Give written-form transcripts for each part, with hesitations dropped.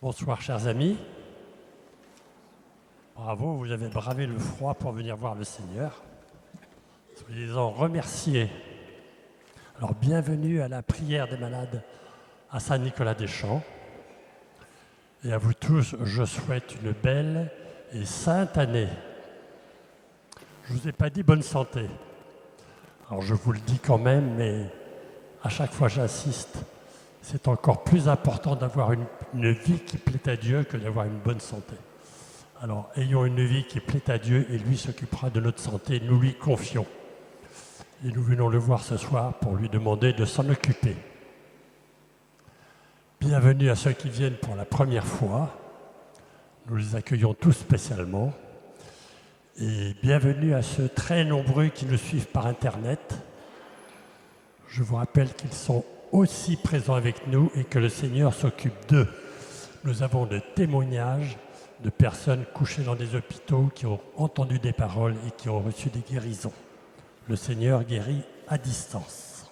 Bonsoir chers amis. Bravo, vous avez bravé le froid pour venir voir le Seigneur. Soyez-en remerciés. Alors bienvenue à la prière des malades à Saint-Nicolas-des-Champs. Et à vous tous, je souhaite une belle et sainte année. Je ne vous ai pas dit bonne santé. Alors je vous le dis quand même, mais à chaque fois j'insiste. C'est encore plus important d'avoir une vie qui plaît à Dieu que d'avoir une bonne santé. Alors, ayons une vie qui plaît à Dieu et lui s'occupera de notre santé. Nous lui confions. Et nous venons le voir ce soir pour lui demander de s'en occuper. Bienvenue à ceux qui viennent pour la première fois. Nous les accueillons tous spécialement. Et bienvenue à ceux très nombreux qui nous suivent par Internet. Je vous rappelle qu'ils sont aussi présents avec nous et que le Seigneur s'occupe d'eux. Nous avons des témoignages de personnes couchées dans des hôpitaux qui ont entendu des paroles et qui ont reçu des guérisons. Le Seigneur guérit à distance.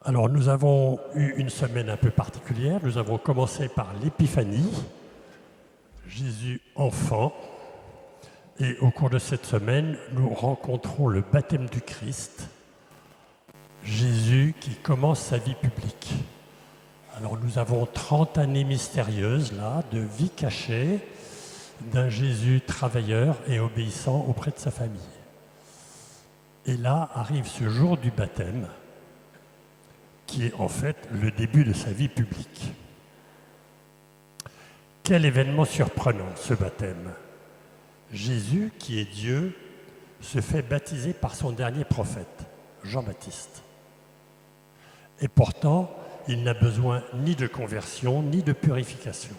Alors nous avons eu une semaine un peu particulière. Nous avons commencé par l'Épiphanie, Jésus enfant. Et au cours de cette semaine, nous rencontrons le baptême du Christ, Jésus qui commence sa vie publique. Alors nous avons 30 années mystérieuses là, de vie cachée d'un Jésus travailleur et obéissant auprès de sa famille. Et là arrive ce jour du baptême, qui est en fait le début de sa vie publique. Quel événement surprenant ce baptême! Jésus, qui est Dieu, se fait baptiser par son dernier prophète, Jean-Baptiste. Et pourtant, il n'a besoin ni de conversion, ni de purification.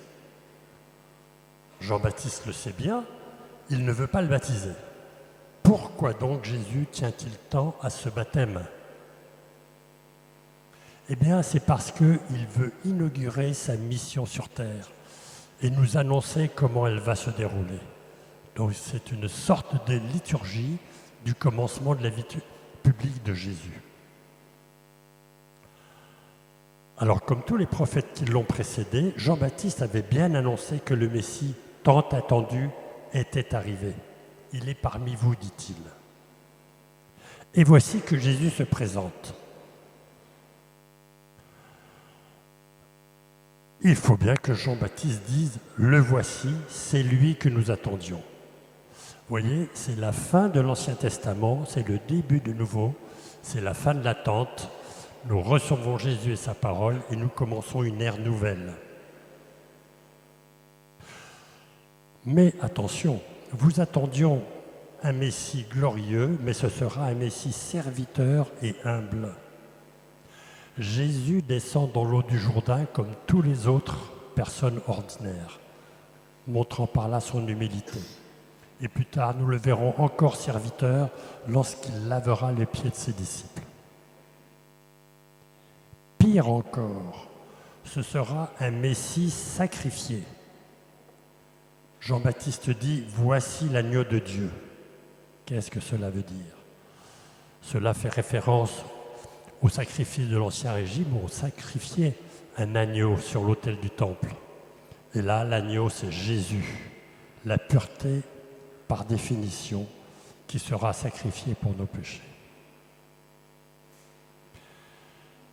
Jean-Baptiste le sait bien, il ne veut pas le baptiser. Pourquoi donc Jésus tient-il tant à ce baptême? Eh bien, c'est parce qu'il veut inaugurer sa mission sur terre et nous annoncer comment elle va se dérouler. Donc c'est une sorte de liturgie du commencement de la vie publique de Jésus. Alors comme tous les prophètes qui l'ont précédé, Jean-Baptiste avait bien annoncé que le Messie tant attendu était arrivé. Il est parmi vous, dit-il. Et voici que Jésus se présente. Il faut bien que Jean-Baptiste dise « Le voici, c'est lui que nous attendions ». Vous voyez, c'est la fin de l'Ancien Testament, c'est le début du Nouveau, c'est la fin de l'attente. Nous recevons Jésus et sa parole et nous commençons une ère nouvelle. Mais attention, vous attendions un Messie glorieux, mais ce sera un Messie serviteur et humble. Jésus descend dans l'eau du Jourdain comme tous les autres personnes ordinaires, montrant par là son humilité. Et plus tard, nous le verrons encore serviteur lorsqu'il lavera les pieds de ses disciples. Pire encore, ce sera un Messie sacrifié. Jean-Baptiste dit « Voici l'agneau de Dieu ». Qu'est-ce que cela veut dire? Cela fait référence au sacrifice de l'Ancien Régime où on sacrifiait un agneau sur l'autel du temple. Et là, l'agneau, c'est Jésus, la pureté par définition, qui sera sacrifié pour nos péchés.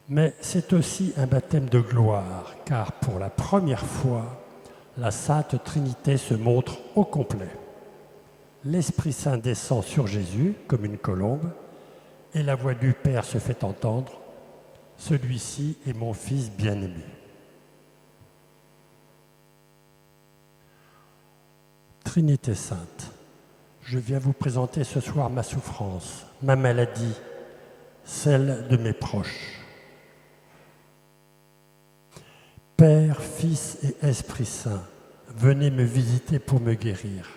Mais c'est aussi un baptême de gloire, car pour la première fois, la Sainte Trinité se montre au complet. L'Esprit Saint descend sur Jésus comme une colombe, et la voix du Père se fait entendre, « Celui-ci est mon Fils bien-aimé ». Trinité Sainte, je viens vous présenter ce soir ma souffrance, ma maladie, celle de mes proches. Père, Fils et Esprit Saint, venez me visiter pour me guérir.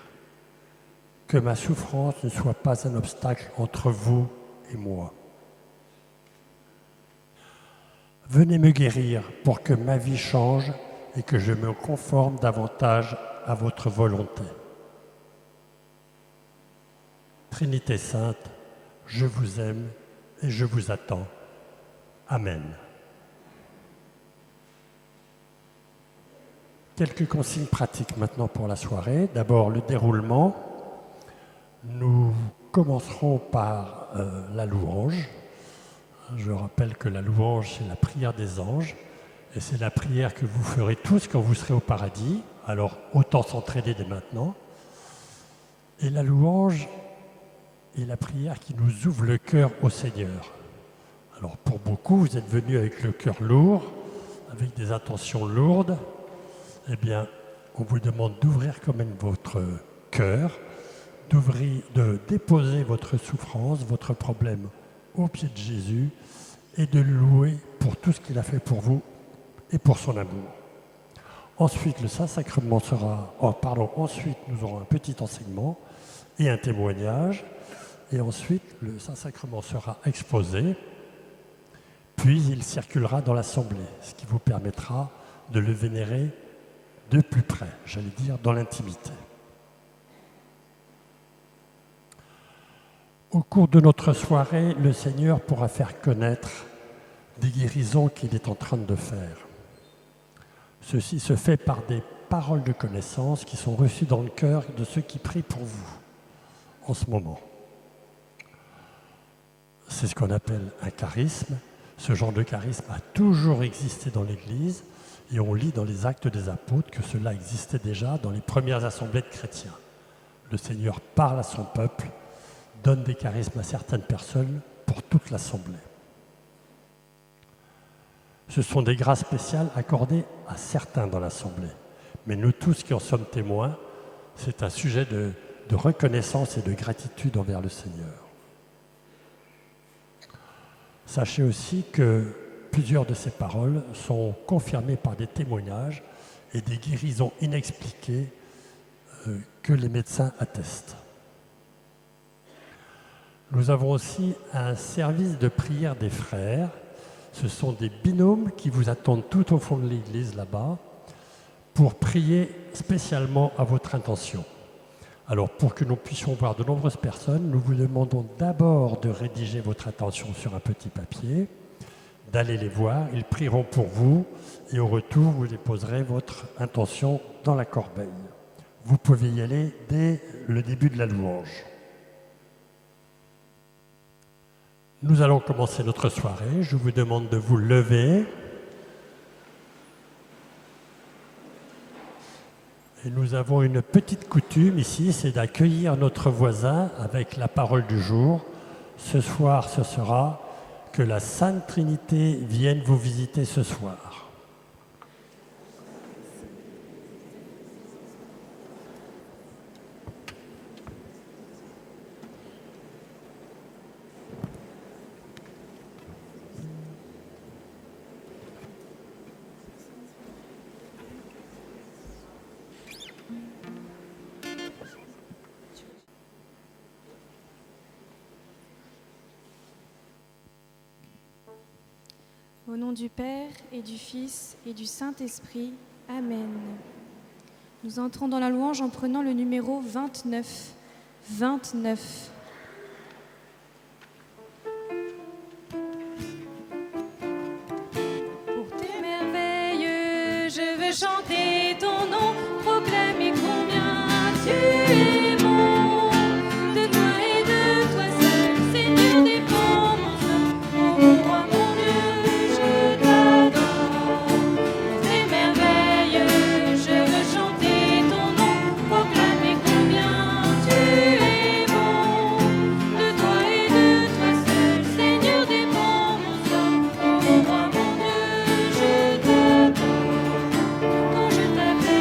Que ma souffrance ne soit pas un obstacle entre vous et moi. Venez me guérir pour que ma vie change et que je me conforme davantage à votre volonté. Trinité Sainte, je vous aime et je vous attends. Amen. Quelques consignes pratiques maintenant pour la soirée. D'abord, le déroulement. Nous commencerons par la louange. Je rappelle que la louange, c'est la prière des anges. Et c'est la prière que vous ferez tous quand vous serez au paradis. Alors, autant s'entraider dès maintenant. Et la louange est la prière qui nous ouvre le cœur au Seigneur. Alors, pour beaucoup, vous êtes venus avec le cœur lourd, avec des intentions lourdes. Eh bien, on vous demande d'ouvrir quand même votre cœur, de déposer votre souffrance, votre problème au pied de Jésus et de le louer pour tout ce qu'il a fait pour vous et pour son amour. Ensuite, le Saint-Sacrement ensuite, nous aurons un petit enseignement et un témoignage. Et ensuite, le Saint-Sacrement sera exposé, puis il circulera dans l'Assemblée, ce qui vous permettra de le vénérer de plus près, j'allais dire dans l'intimité. Au cours de notre soirée, le Seigneur pourra faire connaître des guérisons qu'il est en train de faire. Ceci se fait par des paroles de connaissance qui sont reçues dans le cœur de ceux qui prient pour vous en ce moment. C'est ce qu'on appelle un charisme. Ce genre de charisme a toujours existé dans l'Église. Et on lit dans les Actes des Apôtres que cela existait déjà dans les premières assemblées de chrétiens. Le Seigneur parle à son peuple, donne des charismes à certaines personnes pour toute l'assemblée. Ce sont des grâces spéciales accordées à certains dans l'assemblée. Mais nous tous qui en sommes témoins, c'est un sujet de reconnaissance et de gratitude envers le Seigneur. Sachez aussi que plusieurs de ces paroles sont confirmées par des témoignages et des guérisons inexpliquées que les médecins attestent. Nous avons aussi un service de prière des frères. Ce sont des binômes qui vous attendent tout au fond de l'église là-bas pour prier spécialement à votre intention. Alors pour que nous puissions voir de nombreuses personnes, nous vous demandons d'abord de rédiger votre intention sur un petit papier, d'aller les voir, ils prieront pour vous et au retour, vous déposerez votre intention dans la corbeille. Vous pouvez y aller dès le début de la louange. Nous allons commencer notre soirée. Je vous demande de vous lever. Et nous avons une petite coutume ici, c'est d'accueillir notre voisin avec la parole du jour. Ce soir, ce sera que la Sainte Trinité vienne vous visiter ce soir. Au nom du Père et du Fils et du Saint-Esprit. Amen. Nous entrons dans la louange en prenant le numéro 29. 29. Pour tes merveilles, je veux chanter ton nom, proclamer combien tu es bon. De toi et de toi seul, Seigneur, dépend mon âme. Oh mon roi, mon Dieu, je t'adore. Pour tes merveilles, je veux chanter ton nom, proclamer combien tu es bon. De toi et de toi seul, Seigneur, dépend mon âme. Oh mon roi, mon Dieu, je t'adore. Quand je t'appelle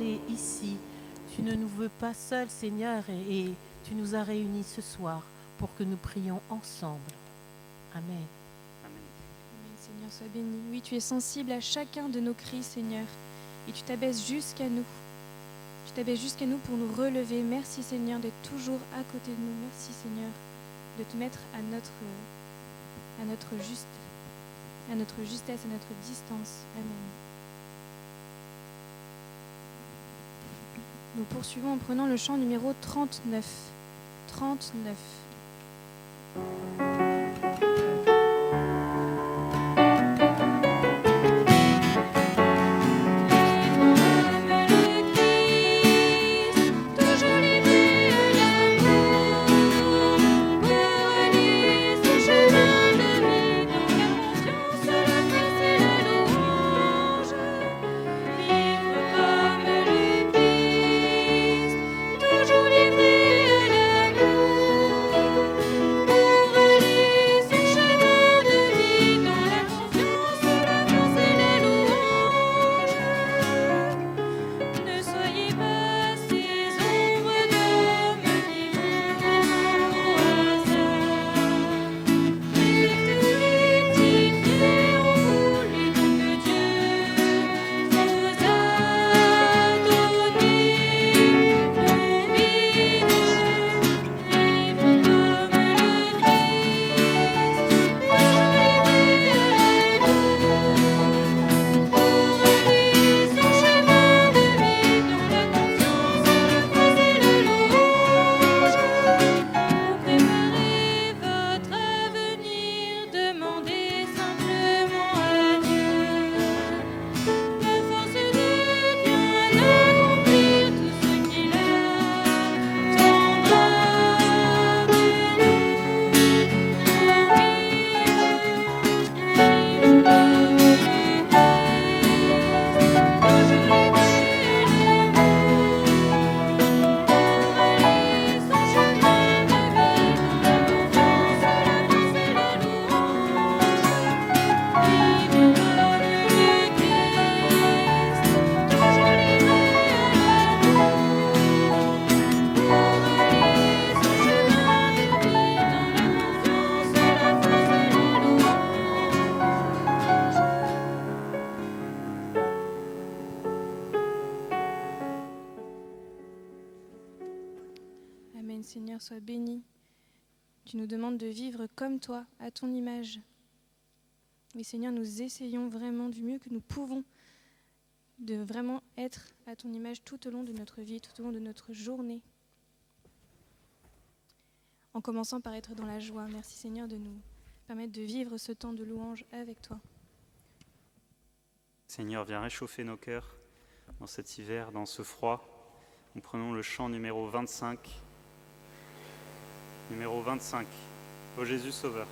rassemblés ici. Tu ne nous veux pas seuls, Seigneur, et tu nous as réunis ce soir pour que nous prions ensemble. Amen. Amen, Seigneur, sois béni. Oui, tu es sensible à chacun de nos cris, Seigneur, et tu t'abaisses jusqu'à nous. Tu t'abaisses jusqu'à nous pour nous relever. Merci, Seigneur, d'être toujours à côté de nous. Merci, Seigneur, de te mettre à notre justesse, à notre distance. Amen. Nous poursuivons en prenant le chant numéro 39. 39. Seigneur, sois béni. Tu nous demandes de vivre comme toi, à ton image. Oui, Seigneur, nous essayons vraiment du mieux que nous pouvons de vraiment être à ton image tout au long de notre vie, tout au long de notre journée. En commençant par être dans la joie. Merci, Seigneur, de nous permettre de vivre ce temps de louange avec toi. Seigneur, viens réchauffer nos cœurs dans cet hiver, dans ce froid. Nous prenons le chant numéro 25. Numéro 25. Ô Jésus Sauveur.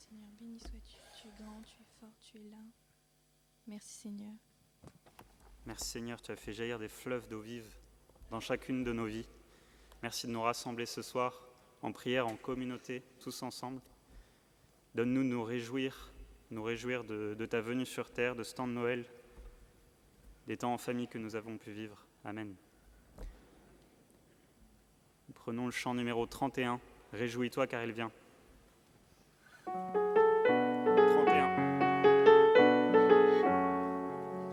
Seigneur, béni sois-tu. Tu es grand, tu es fort, tu es là. Merci Seigneur. Merci Seigneur, tu as fait jaillir des fleuves d'eau vive dans chacune de nos vies. Merci de nous rassembler ce soir en prière, en communauté, tous ensemble. Donne-nous de nous réjouir de ta venue sur terre, de ce temps de Noël, des temps en famille que nous avons pu vivre. Amen. Nous prenons le chant numéro 31, « Réjouis-toi car il vient ». 31.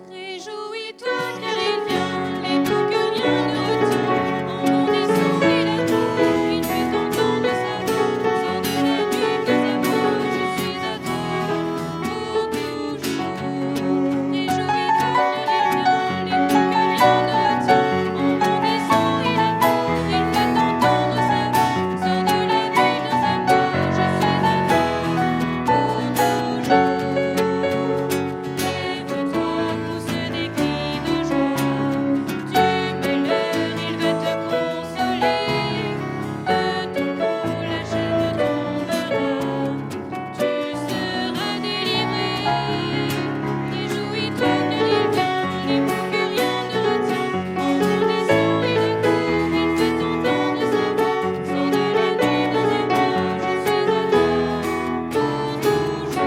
Réjouis-toi car il vient, l'époux que rien ne retient. En bondissant il accourt, il fait entendre sa voix. Sors de la nuit, viens à moi, je suis à toi pour toujours. Réjouis-toi car il vient, l'époux que rien ne retient. En bondissant il accourt, il fait entendre sa voix. Sors de la nuit, viens à moi, je suis à toi pour toujours. Lève-toi, pousse des cris de joie. Du malheur, il veut te consoler. De ton cou, la chaîne tombera. Tu seras délivré. Réjouis-toi car il vient, l'époux que rien ne retient. En bondissant, il accourt, il fait entendre sa voix. Sors de la nuit, viens à moi, je suis à toi pour toujours.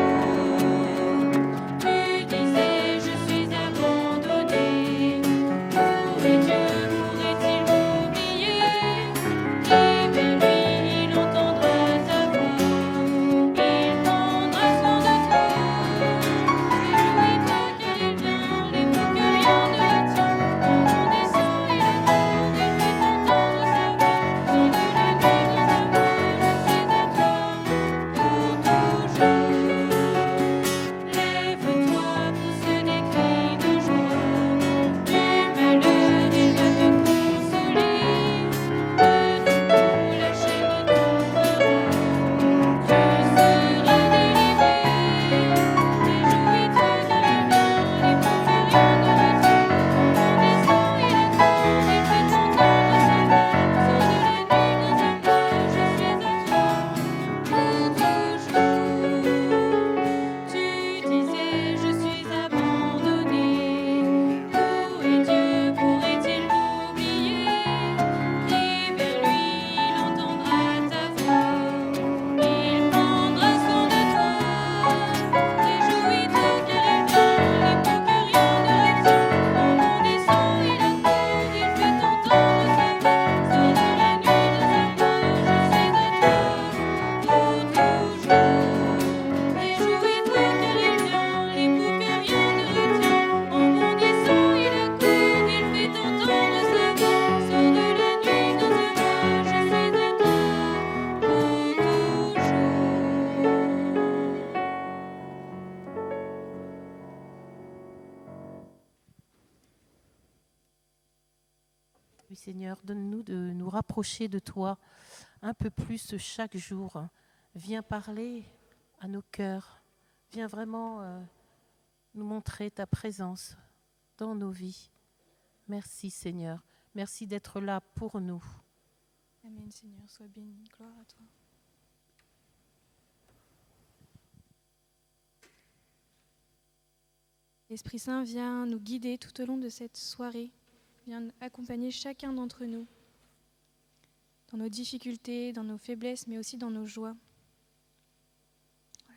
Tu disais, je suis abandonné. Pourrait Dieu, pourrait-il m'oublier? Eh bien lui, il entendra ta voix. Il prendra soin de toi. Réjouis-toi car il vient, l'époux que rien ne retient. En bondissant, il accourt, il fait entendre sa voix. Sors de la nuit, viens à moi, je suis à toi pour toujours. Lève-toi, pousse des cris de joie. Du malheur, il va te consoler. De ton cou, la chaîne tombera. Tu seras délivré. Réjouis-toi car il vient, l'époux que rien ne retient. En bondissant, il accourt, il fait entendre sa voix. Sors de la nuit, viens à moi, je suis à toi pour toujours. Tu disais, je suis abandonné. Où est Dieu, pourrait-il m'oublier? Eh bien lui, il entendra ta voix. Il prendra soin de toi. Réjouis-toi car il vient, l'époux que rien ne retient. En bondissant, il accourt, il fait entendre sa voix. Sors de la nuit, viens à moi, je suis à toi pour toujours. Réjouis-toi car il vient, l'époux que rien ne retient. En bondissant, il accourt, il fait entendre sa voix. Sors de la nuit, viens à moi, je suis à toi pour Oui, Seigneur, donne-nous de nous rapprocher de toi un peu plus chaque jour. Viens parler à nos cœurs. Viens vraiment nous montrer ta présence dans nos vies. Merci, Seigneur. Merci d'être là pour nous. Amen, Seigneur, sois béni, gloire à toi. L'Esprit Saint vient nous guider tout au long de cette soirée, vient accompagner chacun d'entre nous dans nos difficultés, dans nos faiblesses, mais aussi dans nos joies.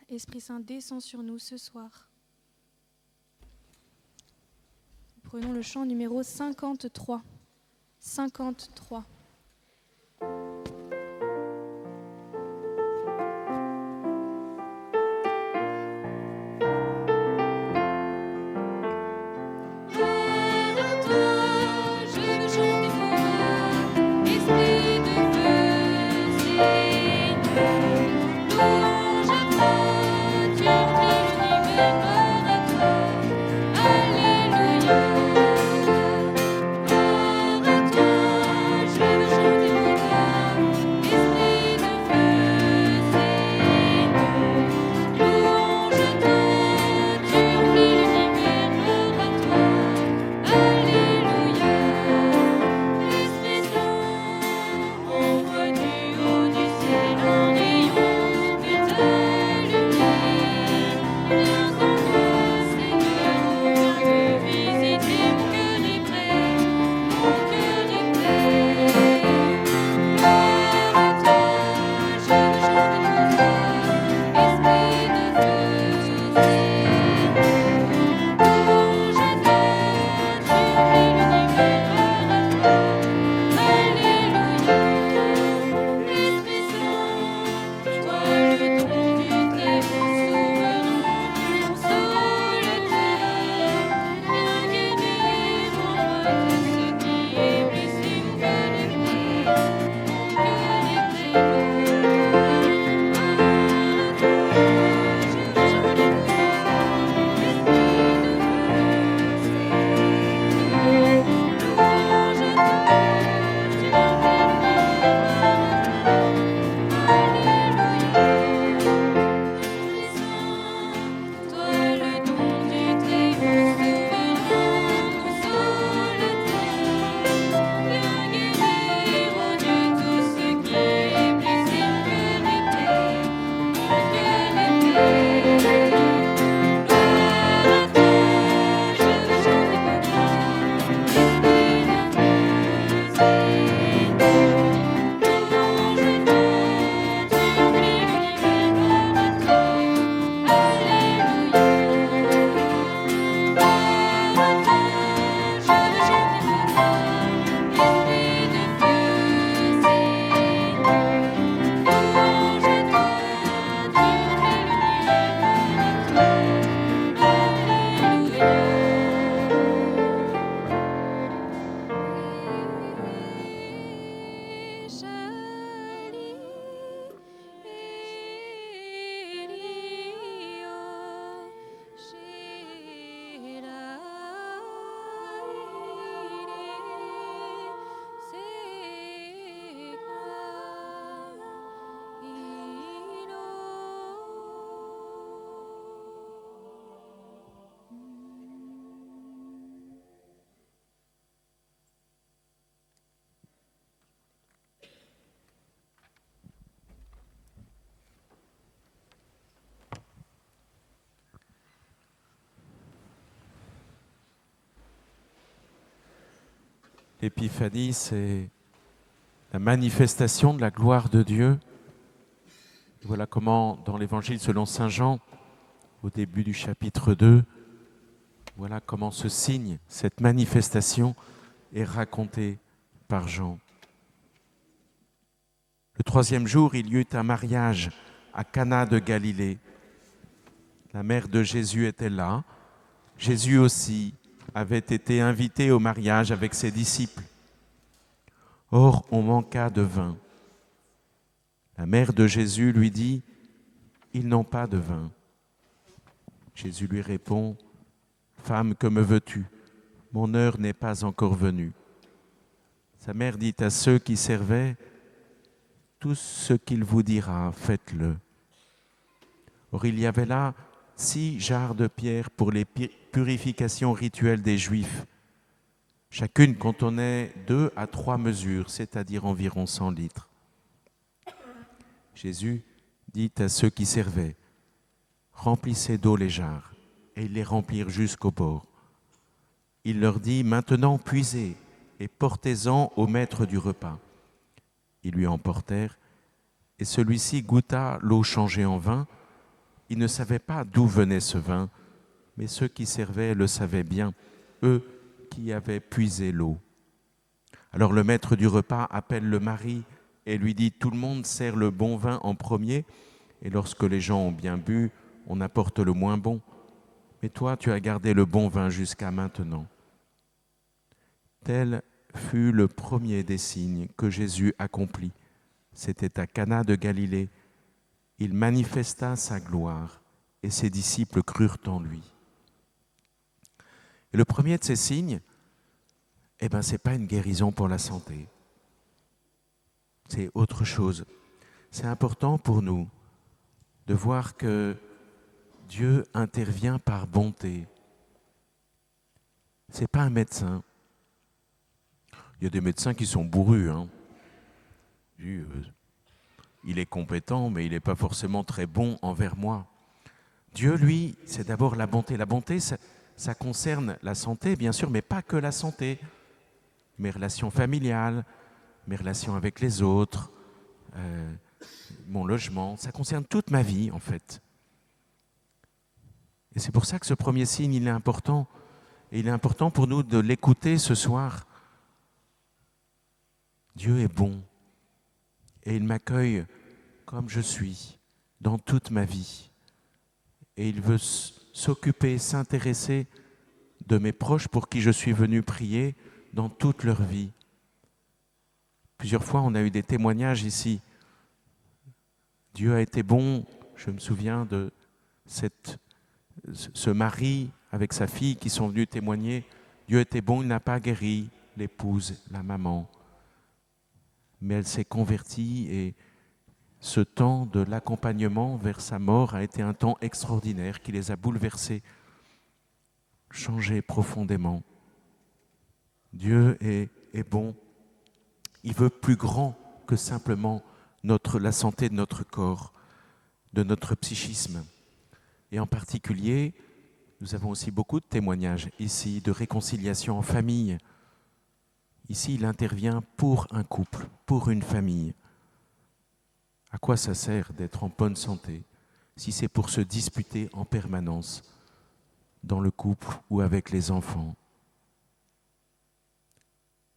Esprit Saint, descend sur nous ce soir. Nous prenons le chant numéro 53. 53. Alléluia. L'épiphanie, c'est la manifestation de la gloire de Dieu. Voilà comment, dans l'Évangile selon saint Jean, au début du chapitre 2, voilà comment ce signe, cette manifestation est racontée par Jean. Le troisième jour, il y eut un mariage à Cana de Galilée. La mère de Jésus était là. Jésus aussi avait été invité au mariage avec ses disciples. Or, on manqua de vin. La mère de Jésus lui dit, « Ils n'ont pas de vin. » Jésus lui répond, « Femme, que me veux-tu? Mon heure n'est pas encore venue. » Sa mère dit à ceux qui servaient, « Tout ce qu'il vous dira, faites-le. » Or, il y avait là 6 jarres de pierre pour les purifications rituelles des Juifs. Chacune contenait 2 à 3 mesures, c'est-à-dire environ 100 litres. Jésus dit à ceux qui servaient, « Remplissez d'eau les jarres. » Et ils les remplirent jusqu'au bord. Il leur dit, « Maintenant puisez et portez-en au maître du repas. » Ils lui emportèrent, et celui-ci goûta l'eau changée en vin. Il ne savait pas d'où venait ce vin, mais ceux qui servaient le savaient bien, eux qui avaient puisé l'eau. Alors le maître du repas appelle le mari et lui dit, « Tout le monde sert le bon vin en premier, et lorsque les gens ont bien bu, on apporte le moins bon. Mais toi, tu as gardé le bon vin jusqu'à maintenant. » Tel fut le premier des signes que Jésus accomplit. C'était à Cana de Galilée. Il manifesta sa gloire et ses disciples crurent en lui. Et le premier de ces signes, ce n'est pas une guérison pour la santé. C'est autre chose. C'est important pour nous de voir que Dieu intervient par bonté. Ce n'est pas un médecin. Il y a des médecins qui sont bourrus. Il est compétent, mais il n'est pas forcément très bon envers moi. Dieu, lui, c'est d'abord la bonté. La bonté, ça concerne la santé, bien sûr, mais pas que la santé. Mes relations familiales, mes relations avec les autres, mon logement, ça concerne toute ma vie, en fait. Et c'est pour ça que ce premier signe, il est important. Et il est important pour nous de l'écouter ce soir. Dieu est bon. Et il m'accueille comme je suis, dans toute ma vie. Et il veut s'occuper, s'intéresser de mes proches pour qui je suis venu prier dans toute leur vie. Plusieurs fois, on a eu des témoignages ici. Dieu a été bon. Je me souviens de ce mari avec sa fille qui sont venus témoigner. Dieu était bon, il n'a pas guéri l'épouse, la maman. Mais elle s'est convertie et ce temps de l'accompagnement vers sa mort a été un temps extraordinaire qui les a bouleversés, changés profondément. Dieu est bon. Il veut plus grand que simplement la santé de notre corps, de notre psychisme. Et en particulier, nous avons aussi beaucoup de témoignages ici de réconciliation en famille. Ici, il intervient pour un couple, pour une famille. À quoi ça sert d'être en bonne santé si c'est pour se disputer en permanence dans le couple ou avec les enfants?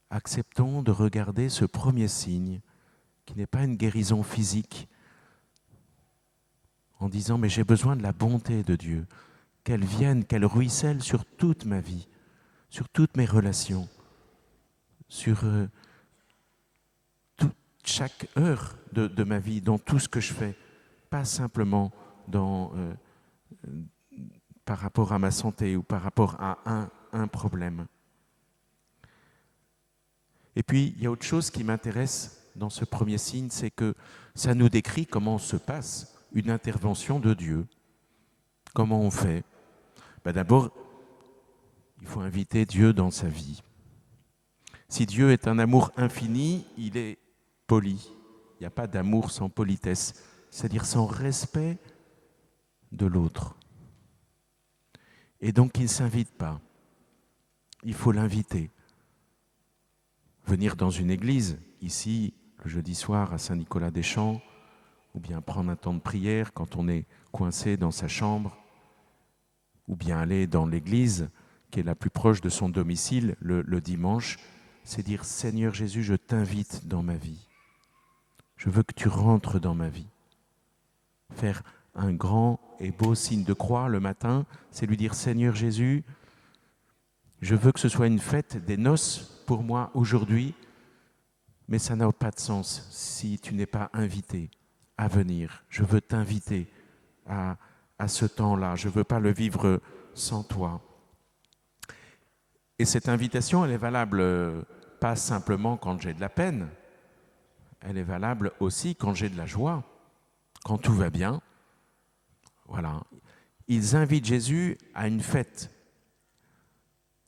Acceptons de regarder ce premier signe qui n'est pas une guérison physique en disant « mais j'ai besoin de la bonté de Dieu, qu'elle vienne, qu'elle ruisselle sur toute ma vie, sur toutes mes relations, sur chaque heure de ma vie, dans tout ce que je fais, pas simplement par rapport à ma santé ou par rapport à un problème. » Et puis, il y a autre chose qui m'intéresse dans ce premier signe, c'est que ça nous décrit comment se passe une intervention de Dieu. Comment on fait? D'abord, il faut inviter Dieu dans sa vie. Si Dieu est un amour infini, il est poli. Il n'y a pas d'amour sans politesse, c'est-à-dire sans respect de l'autre. Et donc, il ne s'invite pas. Il faut l'inviter. venir dans une église, ici, le jeudi soir à Saint-Nicolas-des-Champs, ou bien prendre un temps de prière quand on est coincé dans sa chambre, ou bien aller dans l'église qui est la plus proche de son domicile le dimanche, c'est dire « Seigneur Jésus, je t'invite dans ma vie. Je veux que tu rentres dans ma vie. » Faire un grand et beau signe de croix le matin, c'est lui dire « Seigneur Jésus, je veux que ce soit une fête des noces pour moi aujourd'hui, mais ça n'a pas de sens si tu n'es pas invité à venir. Je veux t'inviter à ce temps-là. Je ne veux pas le vivre sans toi. » Et cette invitation, elle est valable pas simplement quand j'ai de la peine, elle est valable aussi quand j'ai de la joie, quand tout va bien. Voilà. Ils invitent Jésus à une fête.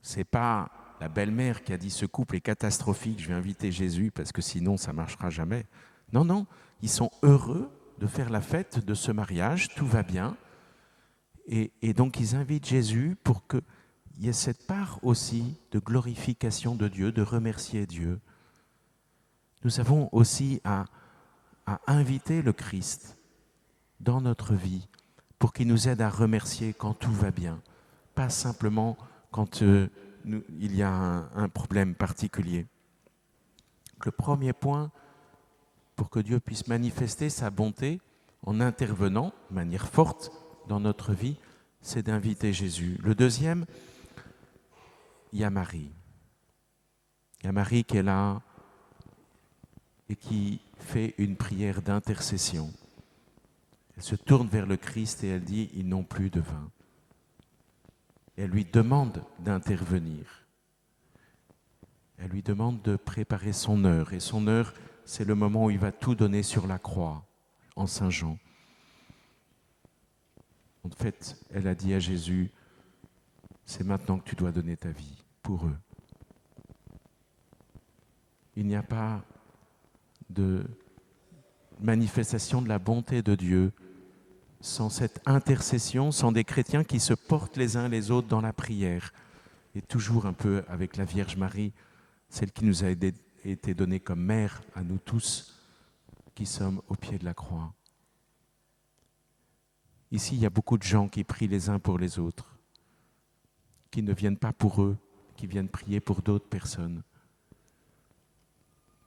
Ce n'est pas la belle-mère qui a dit « ce couple est catastrophique, je vais inviter Jésus parce que sinon ça ne marchera jamais ». Non, non, ils sont heureux de faire la fête de ce mariage, tout va bien. Et donc ils invitent Jésus pour qu'il y ait cette part aussi de glorification de Dieu, de remercier Dieu. Nous avons aussi à inviter le Christ dans notre vie pour qu'il nous aide à remercier quand tout va bien, pas simplement quand il y a un problème particulier. Le premier point, pour que Dieu puisse manifester sa bonté en intervenant de manière forte dans notre vie, c'est d'inviter Jésus. Le deuxième, il y a Marie. Il y a Marie qui est là et qui fait une prière d'intercession. Elle se tourne vers le Christ et elle dit « ils n'ont plus de vin ». Elle lui demande d'intervenir. Elle lui demande de préparer son heure. Et son heure, c'est le moment où il va tout donner sur la croix, en Saint Jean. En fait, elle a dit à Jésus, c'est maintenant que tu dois donner ta vie pour eux. Il n'y a pas de manifestation de la bonté de Dieu sans cette intercession, sans des chrétiens qui se portent les uns les autres dans la prière. Et toujours un peu avec la Vierge Marie, celle qui nous a été donnée comme mère à nous tous qui sommes au pied de la croix. Ici, il y a beaucoup de gens qui prient les uns pour les autres, qui ne viennent pas pour eux, qui viennent prier pour d'autres personnes.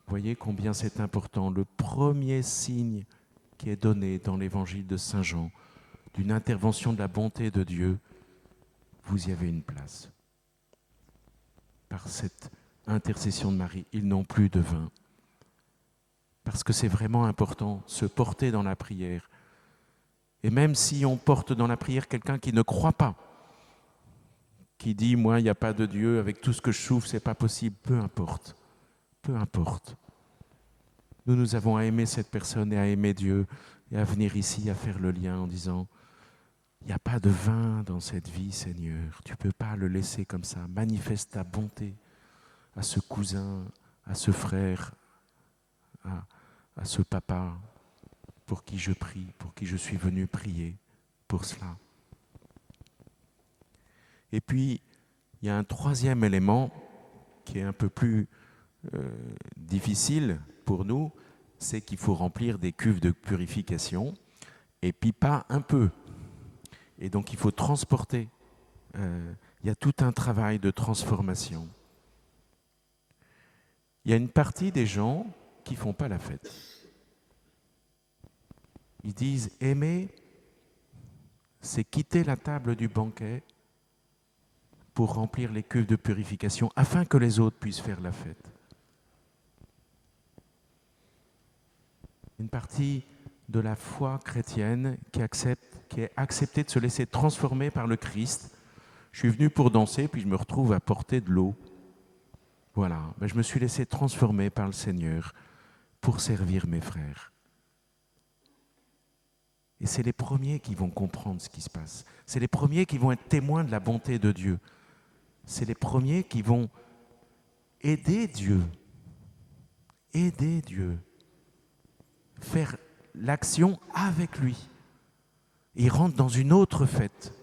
Voyez combien c'est important. Le premier signe qui est donné dans l'évangile de Saint Jean, d'une intervention de la bonté de Dieu, vous y avez une place. Par cette intercession de Marie, ils n'ont plus de vin. Parce que c'est vraiment important, se porter dans la prière. Et même si on porte dans la prière quelqu'un qui ne croit pas, qui dit « moi, il n'y a pas de Dieu, avec tout ce que je souffre, ce n'est pas possible », peu importe. Peu importe. Nous avons à aimer cette personne et à aimer Dieu et à venir ici, à faire le lien en disant « il n'y a pas de vin dans cette vie, Seigneur. Tu ne peux pas le laisser comme ça. Manifeste ta bonté à ce cousin, à ce frère, à ce papa pour qui je prie, pour qui je suis venu prier pour cela. » Et puis, il y a un troisième élément qui est un peu plus difficile pour nous, c'est qu'il faut remplir des cuves de purification, et puis pas un peu. Et donc il faut transporter. Il y a tout un travail de transformation. Il y a une partie des gens qui ne font pas la fête. Ils disent « aimer, c'est quitter la table du banquet pour remplir les cuves de purification afin que les autres puissent faire la fête. » Une partie de la foi chrétienne qui est acceptée de se laisser transformer par le Christ. Je suis venu pour danser, puis je me retrouve à porter de l'eau. Voilà, je me suis laissé transformer par le Seigneur pour servir mes frères. Et c'est les premiers qui vont comprendre ce qui se passe. C'est les premiers qui vont être témoins de la bonté de Dieu. C'est les premiers qui vont aider Dieu. Aider Dieu. Faire l'action avec lui. Il rentre dans une autre fête.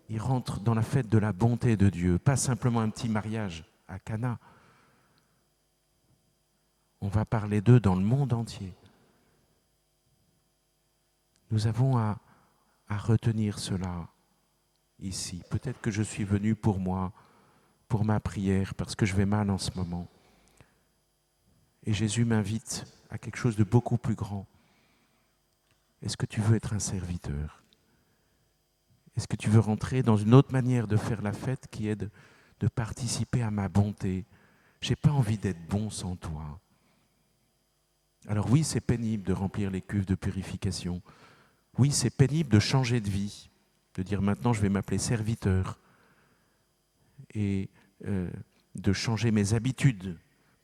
Il rentre dans la fête de la bonté de Dieu, pas simplement un petit mariage à Cana, on va parler d'eux dans le monde entier. Nous avons à retenir cela ici. Peut-être que je suis venu pour moi, pour ma prière, parce que je vais mal en ce moment. Et Jésus m'invite à quelque chose de beaucoup plus grand. Est-ce que tu veux être un serviteur? Est-ce que tu veux rentrer dans une autre manière de faire la fête qui est de participer à ma bonté? Je n'ai pas envie d'être bon sans toi. Alors oui, c'est pénible de remplir les cuves de purification. Oui, c'est pénible de changer de vie, de dire maintenant je vais m'appeler serviteur et de changer mes habitudes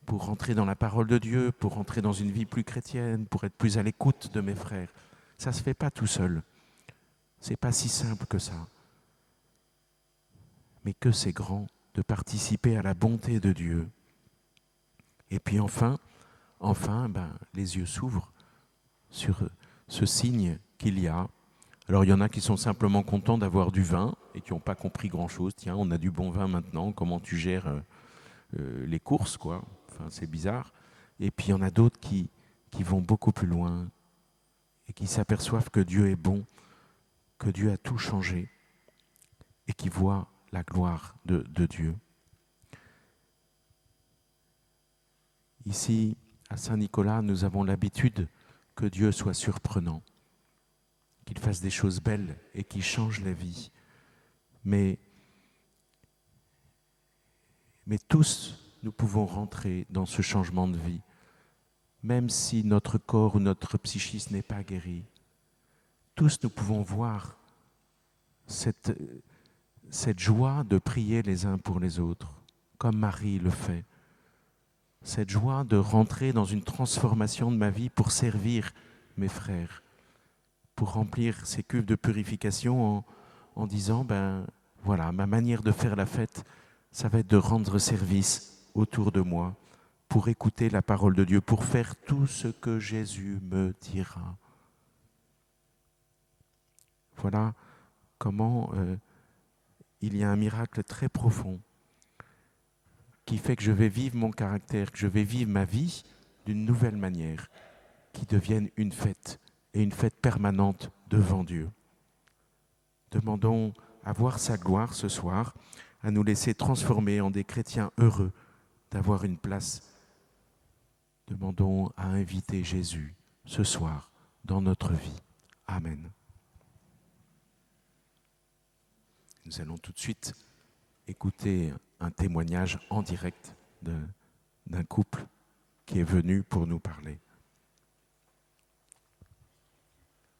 pour rentrer dans la parole de Dieu, pour rentrer dans une vie plus chrétienne, pour être plus à l'écoute de mes frères. Ça ne se fait pas tout seul. Ce n'est pas si simple que ça. Mais que c'est grand de participer à la bonté de Dieu. Et puis enfin, les yeux s'ouvrent sur ce signe qu'il y a. Alors il y en a qui sont simplement contents d'avoir du vin et qui n'ont pas compris grand-chose. Tiens, on a du bon vin maintenant, comment tu gères les courses, quoi. Enfin, c'est bizarre. Et puis il y en a d'autres qui vont beaucoup plus loin et qui s'aperçoivent que Dieu est bon, que Dieu a tout changé et qui voient la gloire de Dieu. Ici, à Saint-Nicolas, nous avons l'habitude que Dieu soit surprenant, qu'il fasse des choses belles et qu'il change la vie. Mais tous, nous pouvons rentrer dans ce changement de vie, même si notre corps ou notre psychisme n'est pas guéri. Tous, nous pouvons voir cette joie de prier les uns pour les autres, comme Marie le fait. Cette joie de rentrer dans une transformation de ma vie pour servir mes frères, pour remplir ces cuves de purification en disant, voilà, ma manière de faire la fête, ça va être de rendre service autour de moi, pour écouter la parole de Dieu, pour faire tout ce que Jésus me dira. Voilà comment il y a un miracle très profond qui fait que je vais vivre mon caractère, que je vais vivre ma vie d'une nouvelle manière, qui devienne une fête, et une fête permanente devant Dieu. Demandons à voir sa gloire ce soir, à nous laisser transformer en des chrétiens heureux d'avoir une place. Demandons à inviter Jésus ce soir dans notre vie. Amen. Nous allons tout de suite écouter un témoignage en direct d'un couple qui est venu pour nous parler.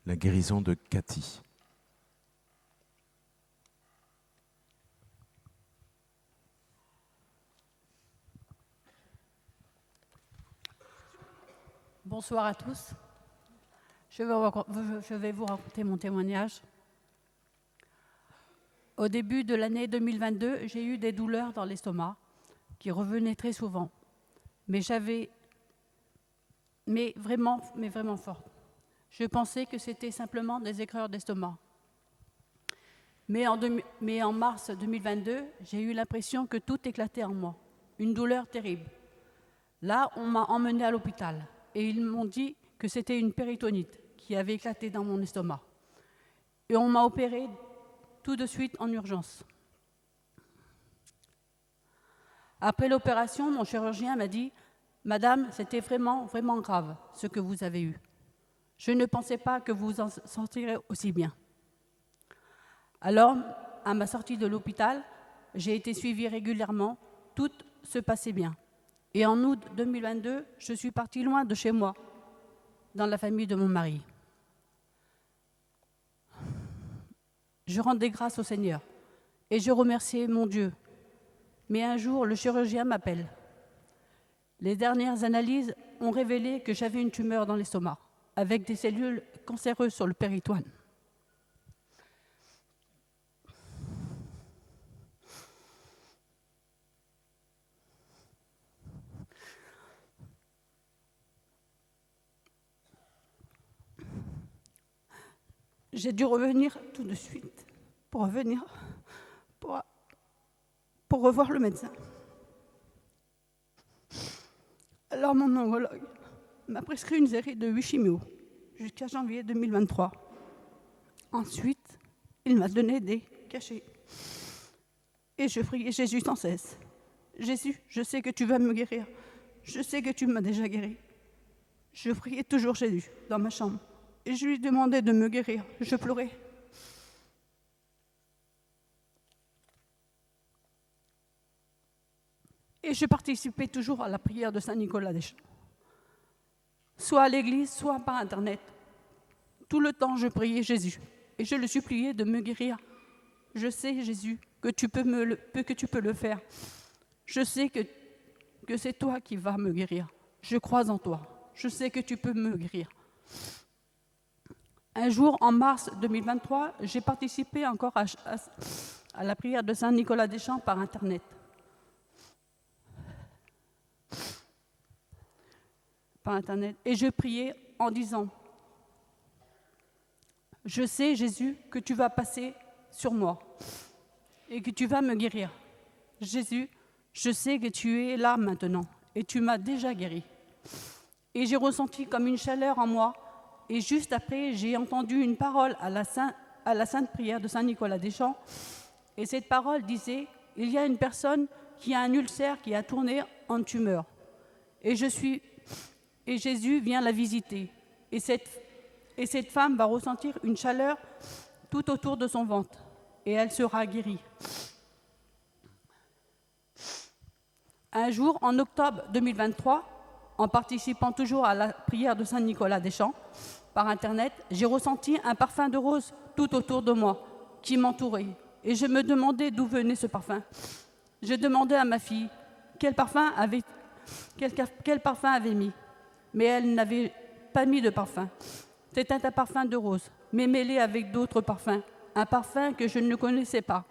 La guérison de Cathy. Bonsoir à tous. Je vais vous raconter mon témoignage. Au début de l'année 2022, j'ai eu des douleurs dans l'estomac qui revenaient très souvent, mais vraiment fortes. Je pensais que c'était simplement des aigreurs d'estomac. Mais en mars 2022, j'ai eu l'impression que tout éclatait en moi, une douleur terrible. Là, on m'a emmenée à l'hôpital et ils m'ont dit que c'était une péritonite qui avait éclaté dans mon estomac. Et on m'a opéré tout de suite en urgence. Après l'opération, mon chirurgien m'a dit « Madame, c'était vraiment grave ce que vous avez eu. Je ne pensais pas que vous en sentirez aussi bien. » Alors, à ma sortie de l'hôpital, j'ai été suivie régulièrement, tout se passait bien. Et en août 2022, je suis partie loin de chez moi, dans la famille de mon mari. Je rendais grâce au Seigneur et je remerciais mon Dieu. Mais un jour, le chirurgien m'appelle. Les dernières analyses ont révélé que j'avais une tumeur dans l'estomac, avec des cellules cancéreuses sur le péritoine. J'ai dû revenir tout de suite pour revoir le médecin. Alors mon oncologue m'a prescrit une série de 8 chimios jusqu'à janvier 2023. Ensuite, il m'a donné des cachets. Et je priais Jésus sans cesse. Jésus, je sais que tu vas me guérir. Je sais que tu m'as déjà guéri. Je priais toujours Jésus dans ma chambre. Et je lui demandais de me guérir. Je pleurais. Et je participais toujours à la prière de Saint-Nicolas des Champs. Soit à l'église, soit par Internet. Tout le temps, je priais Jésus. Et je le suppliais de me guérir. Je sais, Jésus, que tu peux le faire. Je sais que c'est toi qui vas me guérir. Je crois en toi. Je sais que tu peux me guérir. Un jour, en mars 2023, j'ai participé encore à la prière de Saint-Nicolas des Champs par Internet. Et je priais en disant, je sais, Jésus, que tu vas passer sur moi et que tu vas me guérir. Jésus, je sais que tu es là maintenant et tu m'as déjà guéri. Et j'ai ressenti comme une chaleur en moi. Et juste après, j'ai entendu une parole à la sainte prière de Saint-Nicolas des Champs. Et cette parole disait, il y a une personne qui a un ulcère qui a tourné en tumeur. Et Jésus vient la visiter. Et cette femme va ressentir une chaleur tout autour de son ventre. Et elle sera guérie. Un jour, en octobre 2023, en participant toujours à la prière de Saint-Nicolas des Champs, par Internet, j'ai ressenti un parfum de rose tout autour de moi, qui m'entourait. Et je me demandais d'où venait ce parfum. Je demandais à ma fille quel parfum avait mis. Mais elle n'avait pas mis de parfum. C'était un parfum de rose, mais mêlé avec d'autres parfums. Un parfum que je ne connaissais pas.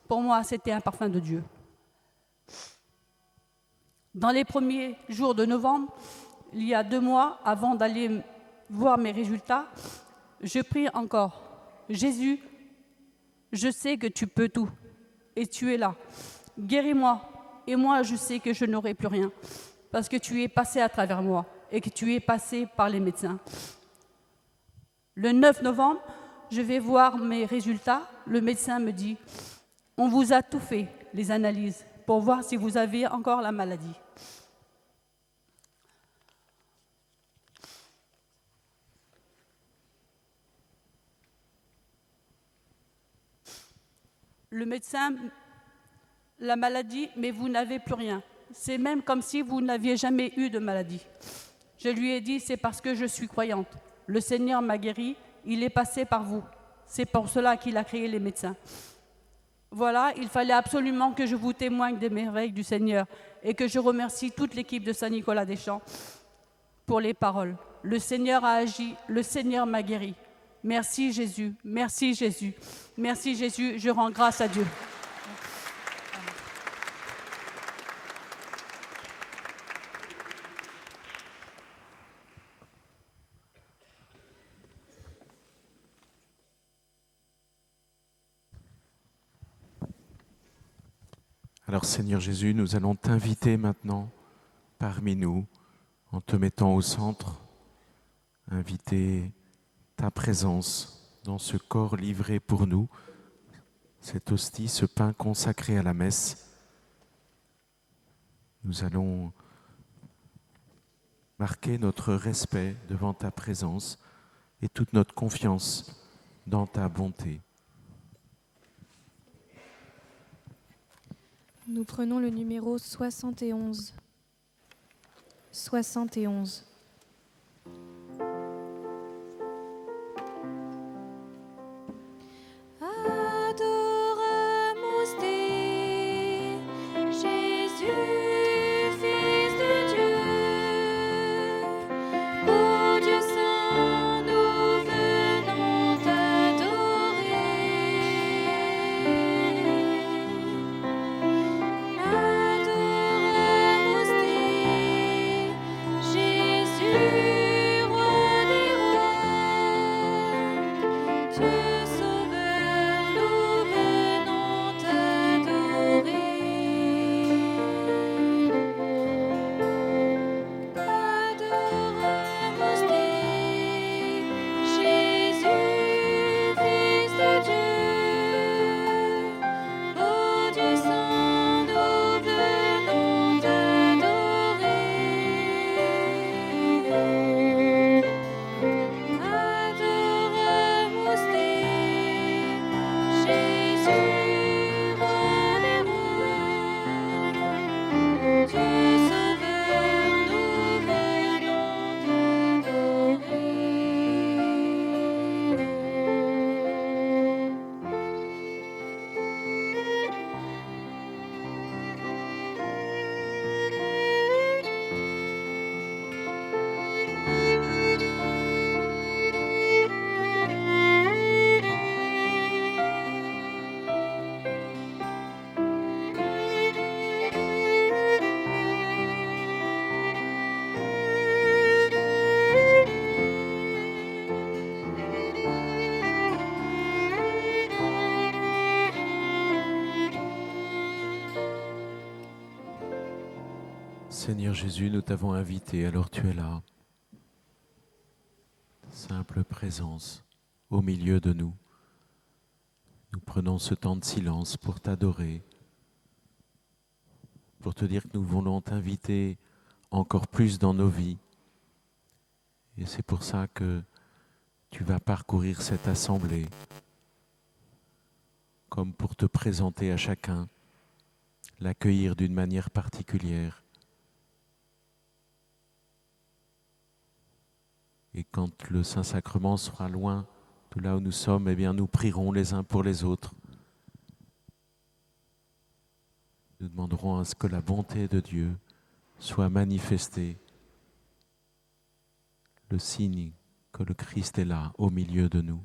Pour moi, c'était un parfum de Dieu. Dans les premiers jours de novembre, il y a 2 mois, avant d'aller voir mes résultats, je prie encore. Jésus, je sais que tu peux tout, et tu es là. Guéris-moi, et moi je sais que je n'aurai plus rien, parce que tu es passé à travers moi, et que tu es passé par les médecins. Le 9 novembre, je vais voir mes résultats. Le médecin me dit, on vous a tout fait, les analyses, pour voir si vous avez encore la maladie. Le médecin, la maladie, mais vous n'avez plus rien. C'est même comme si vous n'aviez jamais eu de maladie. Je lui ai dit, c'est parce que je suis croyante. Le Seigneur m'a guéri, il est passé par vous. C'est pour cela qu'il a créé les médecins. Voilà, il fallait absolument que je vous témoigne des merveilles du Seigneur et que je remercie toute l'équipe de Saint-Nicolas des Champs pour les paroles. Le Seigneur a agi, le Seigneur m'a guéri. Merci Jésus, merci Jésus, merci Jésus, je rends grâce à Dieu. Alors Seigneur Jésus, nous allons t'inviter maintenant parmi nous, en te mettant au centre, inviter ta présence dans ce corps livré pour nous, cette hostie, ce pain consacré à la messe. Nous allons marquer notre respect devant ta présence et toute notre confiance dans ta bonté. Nous prenons le numéro 71. 71. Adoramus te, Jésus, Fils de Dieu. Ô Dieu saint, nous venons t'adorer. Adoramus te, Jésus, roi des rois. Dieu sauveur, nous venons t'adorer. Seigneur Jésus, nous t'avons invité, alors tu es là. Simple présence au milieu de nous. Nous prenons ce temps de silence pour t'adorer, pour te dire que nous voulons t'inviter encore plus dans nos vies. Et c'est pour ça que tu vas parcourir cette assemblée, comme pour te présenter à chacun, l'accueillir d'une manière particulière. Et quand le Saint-Sacrement sera loin de là où nous sommes, eh bien nous prierons les uns pour les autres. Nous demanderons à ce que la bonté de Dieu soit manifestée, le signe que le Christ est là, au milieu de nous.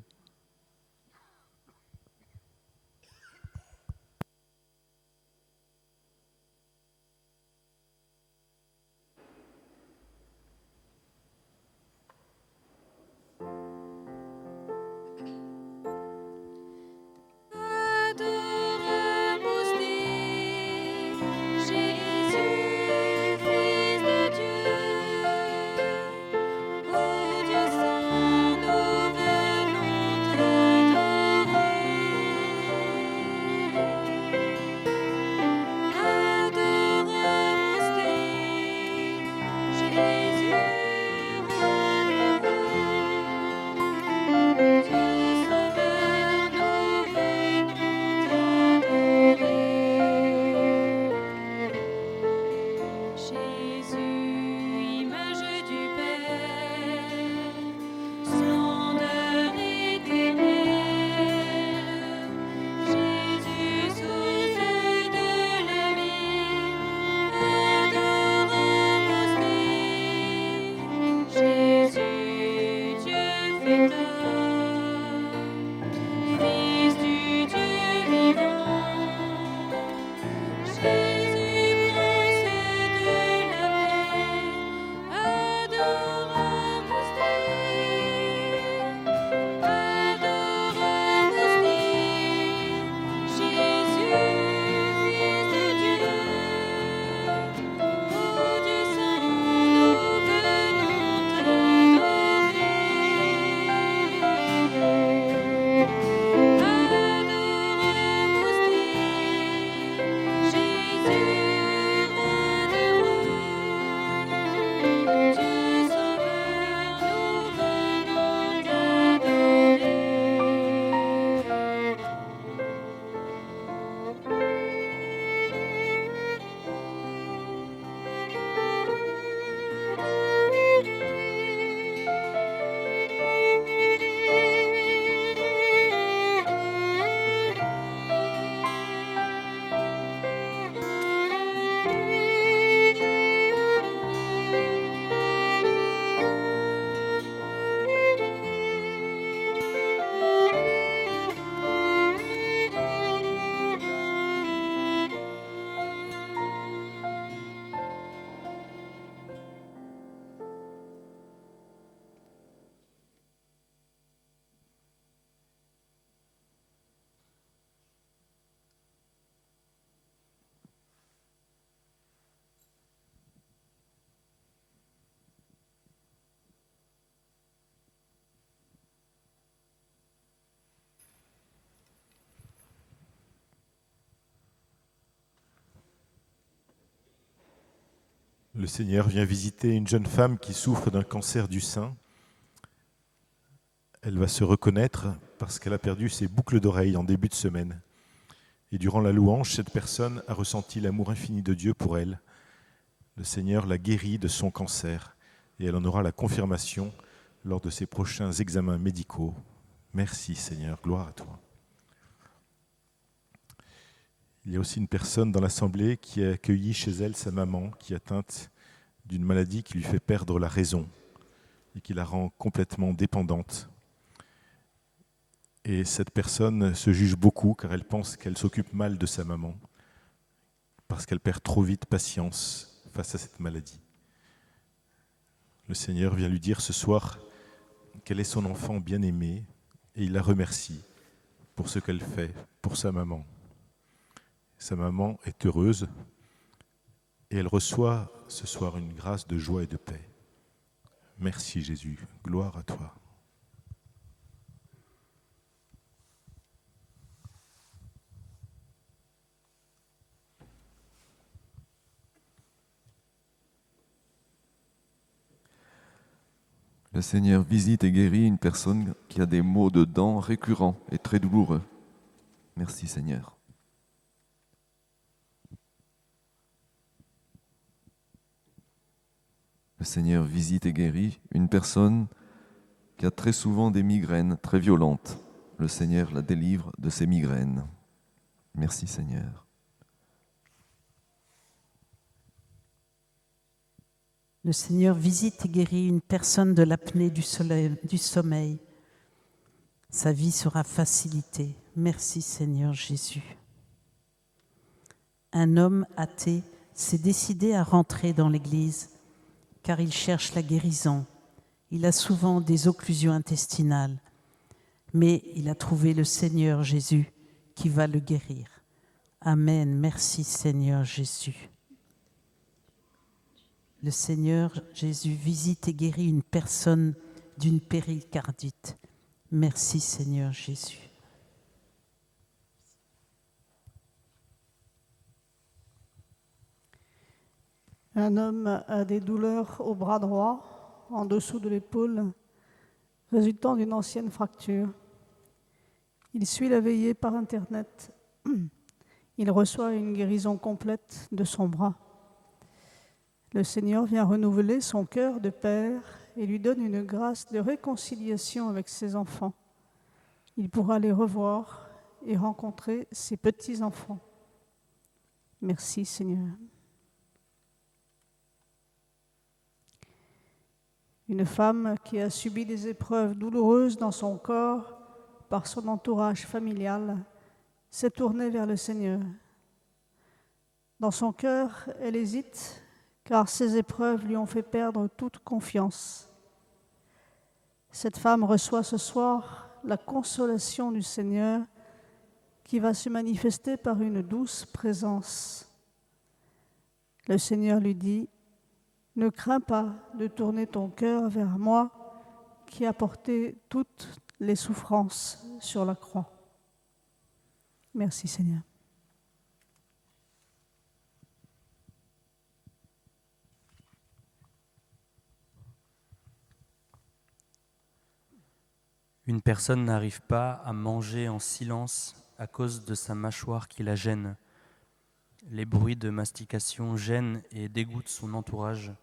Le Seigneur vient visiter une jeune femme qui souffre d'un cancer du sein. Elle va se reconnaître parce qu'elle a perdu ses boucles d'oreilles en début de semaine. Et durant la louange, cette personne a ressenti l'amour infini de Dieu pour elle. Le Seigneur l'a guérie de son cancer et elle en aura la confirmation lors de ses prochains examens médicaux. Merci Seigneur, gloire à toi. Il y a aussi une personne dans l'assemblée qui a accueilli chez elle sa maman qui est atteinte d'une maladie qui lui fait perdre la raison et qui la rend complètement dépendante. Et cette personne se juge beaucoup car elle pense qu'elle s'occupe mal de sa maman parce qu'elle perd trop vite patience face à cette maladie. Le Seigneur vient lui dire ce soir qu'elle est son enfant bien-aimé et il la remercie pour ce qu'elle fait pour sa maman. Sa maman est heureuse et elle reçoit ce soir une grâce de joie et de paix. Merci Jésus, gloire à toi. Le Seigneur visite et guérit une personne qui a des maux de dents récurrents et très douloureux. Merci Seigneur. Le Seigneur visite et guérit une personne qui a très souvent des migraines très violentes. Le Seigneur la délivre de ses migraines. Merci Seigneur. Le Seigneur visite et guérit une personne de l'apnée du sommeil. Sa vie sera facilitée. Merci Seigneur Jésus. Un homme athée s'est décidé à rentrer dans l'Église car il cherche la guérison. Il a souvent des occlusions intestinales, mais il a trouvé le Seigneur Jésus qui va le guérir. Amen. Merci Seigneur Jésus. Le Seigneur Jésus visite et guérit une personne d'une péricardite. Merci Seigneur Jésus. Un homme a des douleurs au bras droit, en dessous de l'épaule, résultant d'une ancienne fracture. Il suit la veillée par Internet. Il reçoit une guérison complète de son bras. Le Seigneur vient renouveler son cœur de père et lui donne une grâce de réconciliation avec ses enfants. Il pourra les revoir et rencontrer ses petits-enfants. Merci Seigneur. Une femme qui a subi des épreuves douloureuses dans son corps par son entourage familial s'est tournée vers le Seigneur. Dans son cœur, elle hésite car ces épreuves lui ont fait perdre toute confiance. Cette femme reçoit ce soir la consolation du Seigneur qui va se manifester par une douce présence. Le Seigneur lui dit: ne crains pas de tourner ton cœur vers moi qui a porté toutes les souffrances sur la croix. Merci Seigneur. Une personne n'arrive pas à manger en silence à cause de sa mâchoire qui la gêne. Les bruits de mastication gênent et dégoûtent son entourage.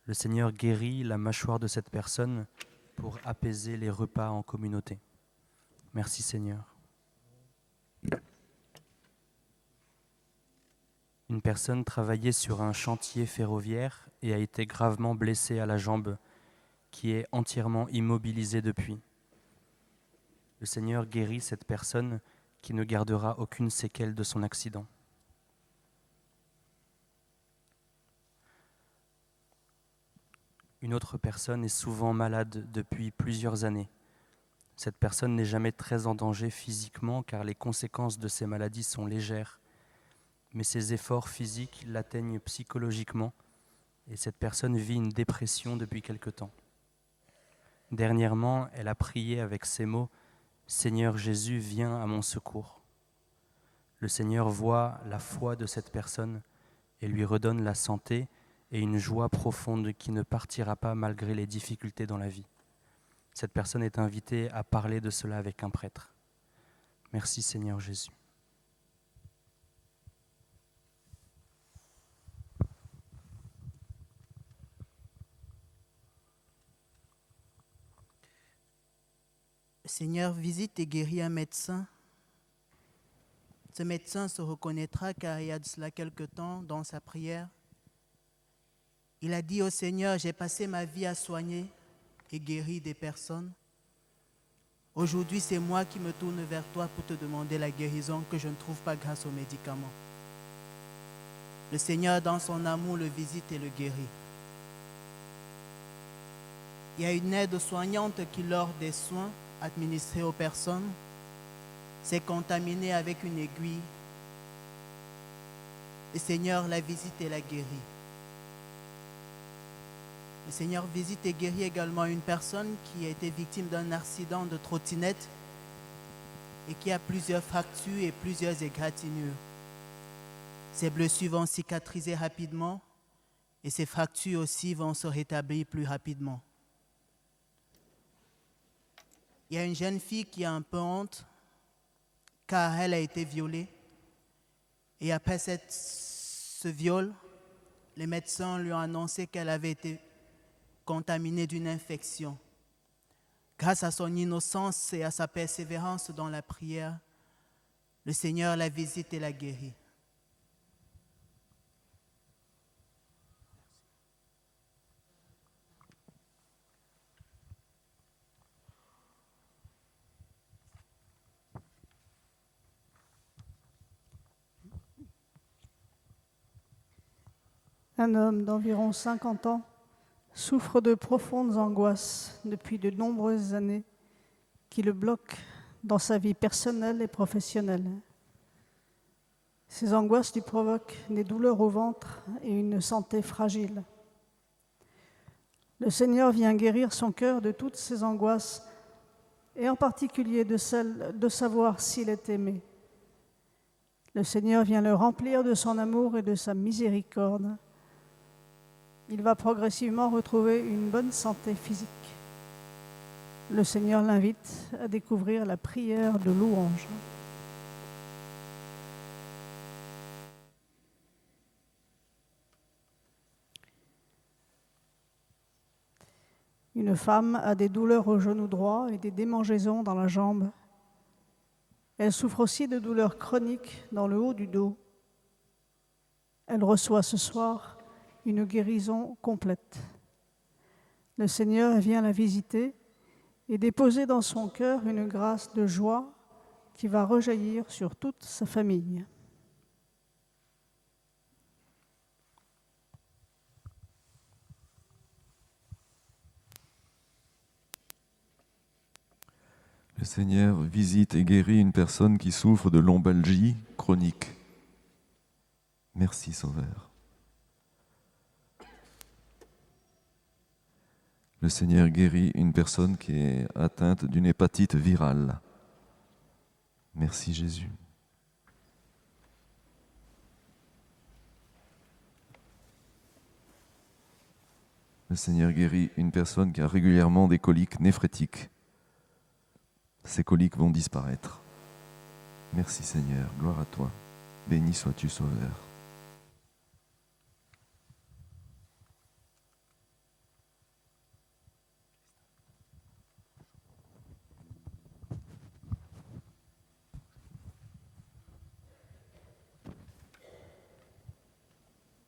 Le Seigneur guérit la mâchoire de cette personne pour apaiser les repas en communauté. Merci Seigneur. Une personne travaillait sur un chantier ferroviaire et a été gravement blessée à la jambe, qui est entièrement immobilisée depuis. Le Seigneur guérit cette personne qui ne gardera aucune séquelle de son accident. Une autre personne est souvent malade depuis plusieurs années. Cette personne n'est jamais très en danger physiquement car les conséquences de ces maladies sont légères, mais ses efforts physiques l'atteignent psychologiquement et cette personne vit une dépression depuis quelque temps. Dernièrement, elle a prié avec ces mots: « Seigneur Jésus, viens à mon secours ». Le Seigneur voit la foi de cette personne et lui redonne la santé et une joie profonde qui ne partira pas malgré les difficultés dans la vie. Cette personne est invitée à parler de cela avec un prêtre. Merci Seigneur Jésus. Le Seigneur visite et guérit un médecin. Ce médecin se reconnaîtra car il y a de cela quelque temps, dans sa prière, il a dit au Seigneur: j'ai passé ma vie à soigner et guérir des personnes. Aujourd'hui, c'est moi qui me tourne vers toi pour te demander la guérison que je ne trouve pas grâce aux médicaments. Le Seigneur, dans son amour, le visite et le guérit. Il y a une aide soignante qui, lors des soins administrés aux personnes, s'est contaminée avec une aiguille. le Seigneur la visite et la guérit. Le Seigneur visite et guérit également une personne qui a été victime d'un accident de trottinette et qui a plusieurs fractures et plusieurs égratignures. Ses blessures vont cicatriser rapidement et ses fractures aussi vont se rétablir plus rapidement. Il y a une jeune fille qui a un peu honte car elle a été violée. Et après ce viol, les médecins lui ont annoncé qu'elle avait été contaminée d'une infection. Grâce à son innocence et à sa persévérance dans la prière, le Seigneur la visite et la guérit. Un homme d'environ 50 ans souffre de profondes angoisses depuis de nombreuses années qui le bloquent dans sa vie personnelle et professionnelle. Ces angoisses lui provoquent des douleurs au ventre et une santé fragile. Le Seigneur vient guérir son cœur de toutes ces angoisses et en particulier de celle de savoir s'il est aimé. Le Seigneur vient le remplir de son amour et de sa miséricorde. Il va progressivement retrouver une bonne santé physique. Le Seigneur l'invite à découvrir la prière de louange. Une femme a des douleurs au genou droit et des démangeaisons dans la jambe. Elle souffre aussi de douleurs chroniques dans le haut du dos. Elle reçoit ce soir une guérison complète. Le Seigneur vient la visiter et déposer dans son cœur une grâce de joie qui va rejaillir sur toute sa famille. Le Seigneur visite et guérit une personne qui souffre de lombalgie chronique. Merci Sauveur. Le Seigneur guérit une personne qui est atteinte d'une hépatite virale. Merci Jésus. Le Seigneur guérit une personne qui a régulièrement des coliques néphrétiques. Ces coliques vont disparaître. Merci Seigneur, gloire à toi. Béni sois-tu Sauveur.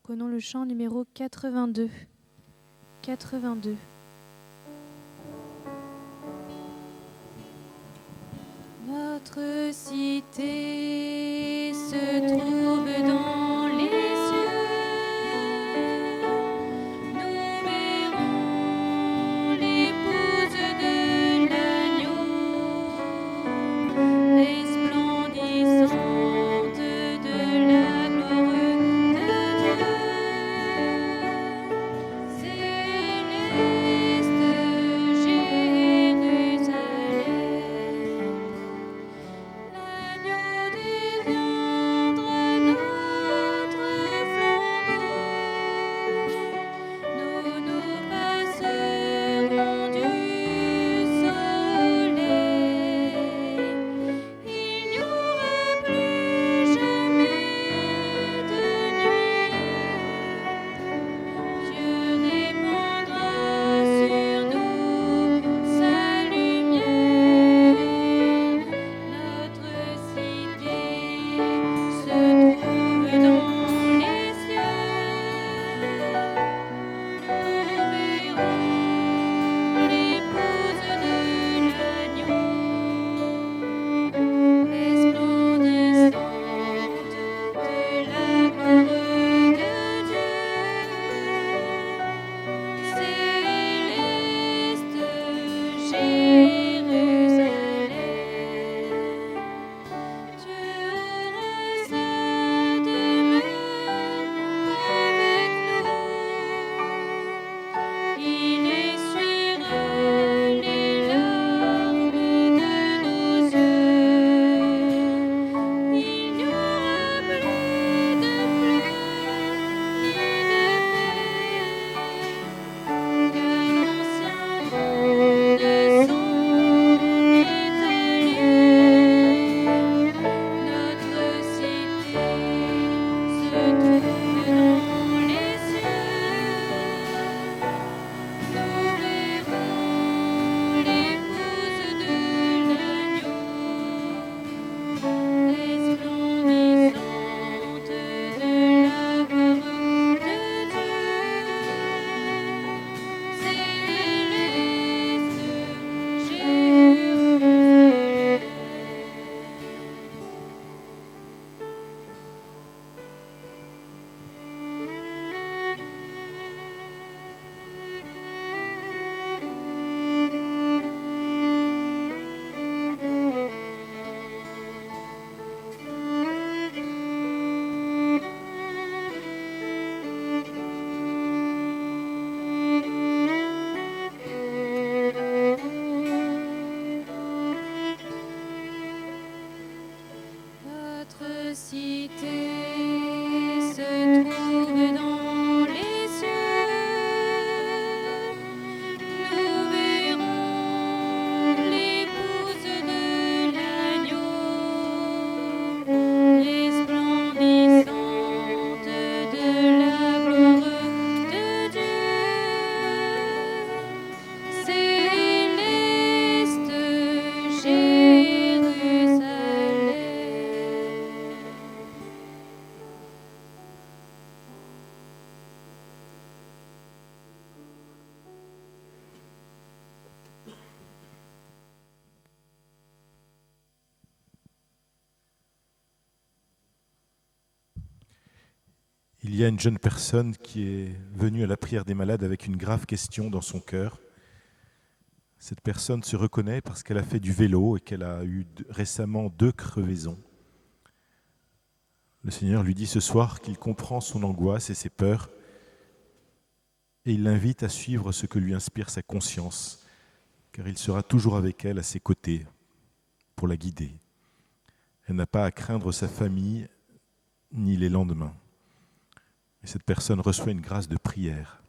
Prenons le chant numéro 82. 82. Notre cité se trouve dans les cieux. Nous verrons l'épouse de l'agneau, resplendissante de la gloire de Dieu. Céleste Jérusalem, l'agneau déviendra cité se trouve dans les cieux. Nous verrons l'épouse de l'agneau, resplendissante de la gloire de Dieu. Céleste Jérusalem. Il y a une jeune personne qui est venue à la prière des malades avec une grave question dans son cœur. Cette personne se reconnaît parce qu'elle a fait du vélo et qu'elle a eu récemment 2 crevaisons. Le Seigneur lui dit ce soir qu'il comprend son angoisse et ses peurs et il l'invite à suivre ce que lui inspire sa conscience, car il sera toujours avec elle à ses côtés pour la guider. Elle n'a pas à craindre sa famille ni les lendemains. Et cette personne reçoit une grâce de prière.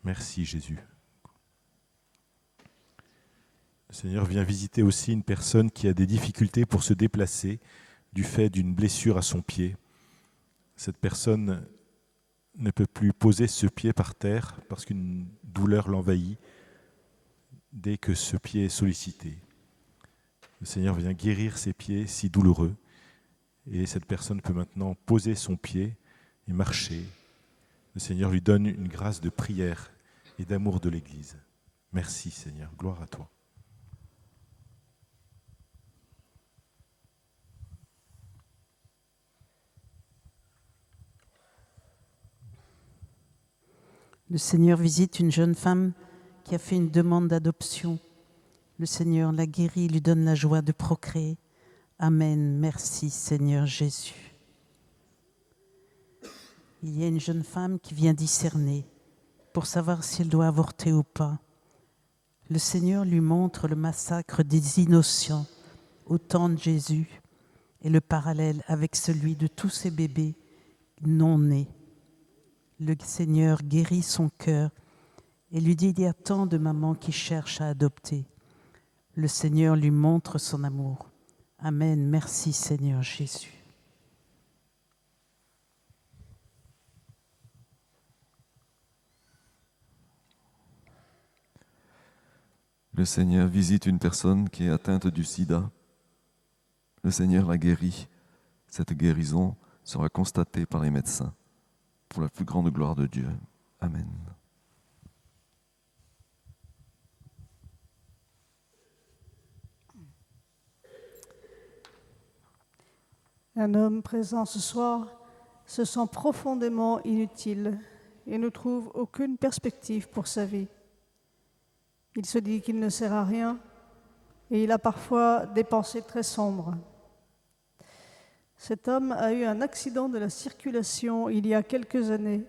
Merci Jésus. Le Seigneur vient visiter aussi une personne qui a des difficultés pour se déplacer du fait d'une blessure à son pied. Cette personne ne peut plus poser ce pied par terre parce qu'une douleur l'envahit dès que ce pied est sollicité. Le Seigneur vient guérir ses pieds si douloureux et cette personne peut maintenant poser son pied et marcher. Le Seigneur lui donne une grâce de prière et d'amour de l'Église. Merci Seigneur, gloire à toi. Le Seigneur visite une jeune femme qui a fait une demande d'adoption. Le Seigneur la guérit, lui donne la joie de procréer. Amen. Merci Seigneur Jésus. Il y a une jeune femme qui vient discerner pour savoir si elle doit avorter ou pas. Le Seigneur lui montre le massacre des innocents au temps de Jésus et le parallèle avec celui de tous ces bébés non nés. Le Seigneur guérit son cœur et lui dit il y a tant de mamans qui cherchent à adopter. Le Seigneur lui montre son amour. Amen. Merci Seigneur Jésus. Le Seigneur visite une personne qui est atteinte du sida. Le Seigneur la guérit. Cette guérison sera constatée par les médecins pour la plus grande gloire de Dieu. Amen. Un homme présent ce soir se sent profondément inutile et ne trouve aucune perspective pour sa vie. Il se dit qu'il ne sert à rien et il a parfois des pensées très sombres. Cet homme a eu un accident de la circulation il y a quelques années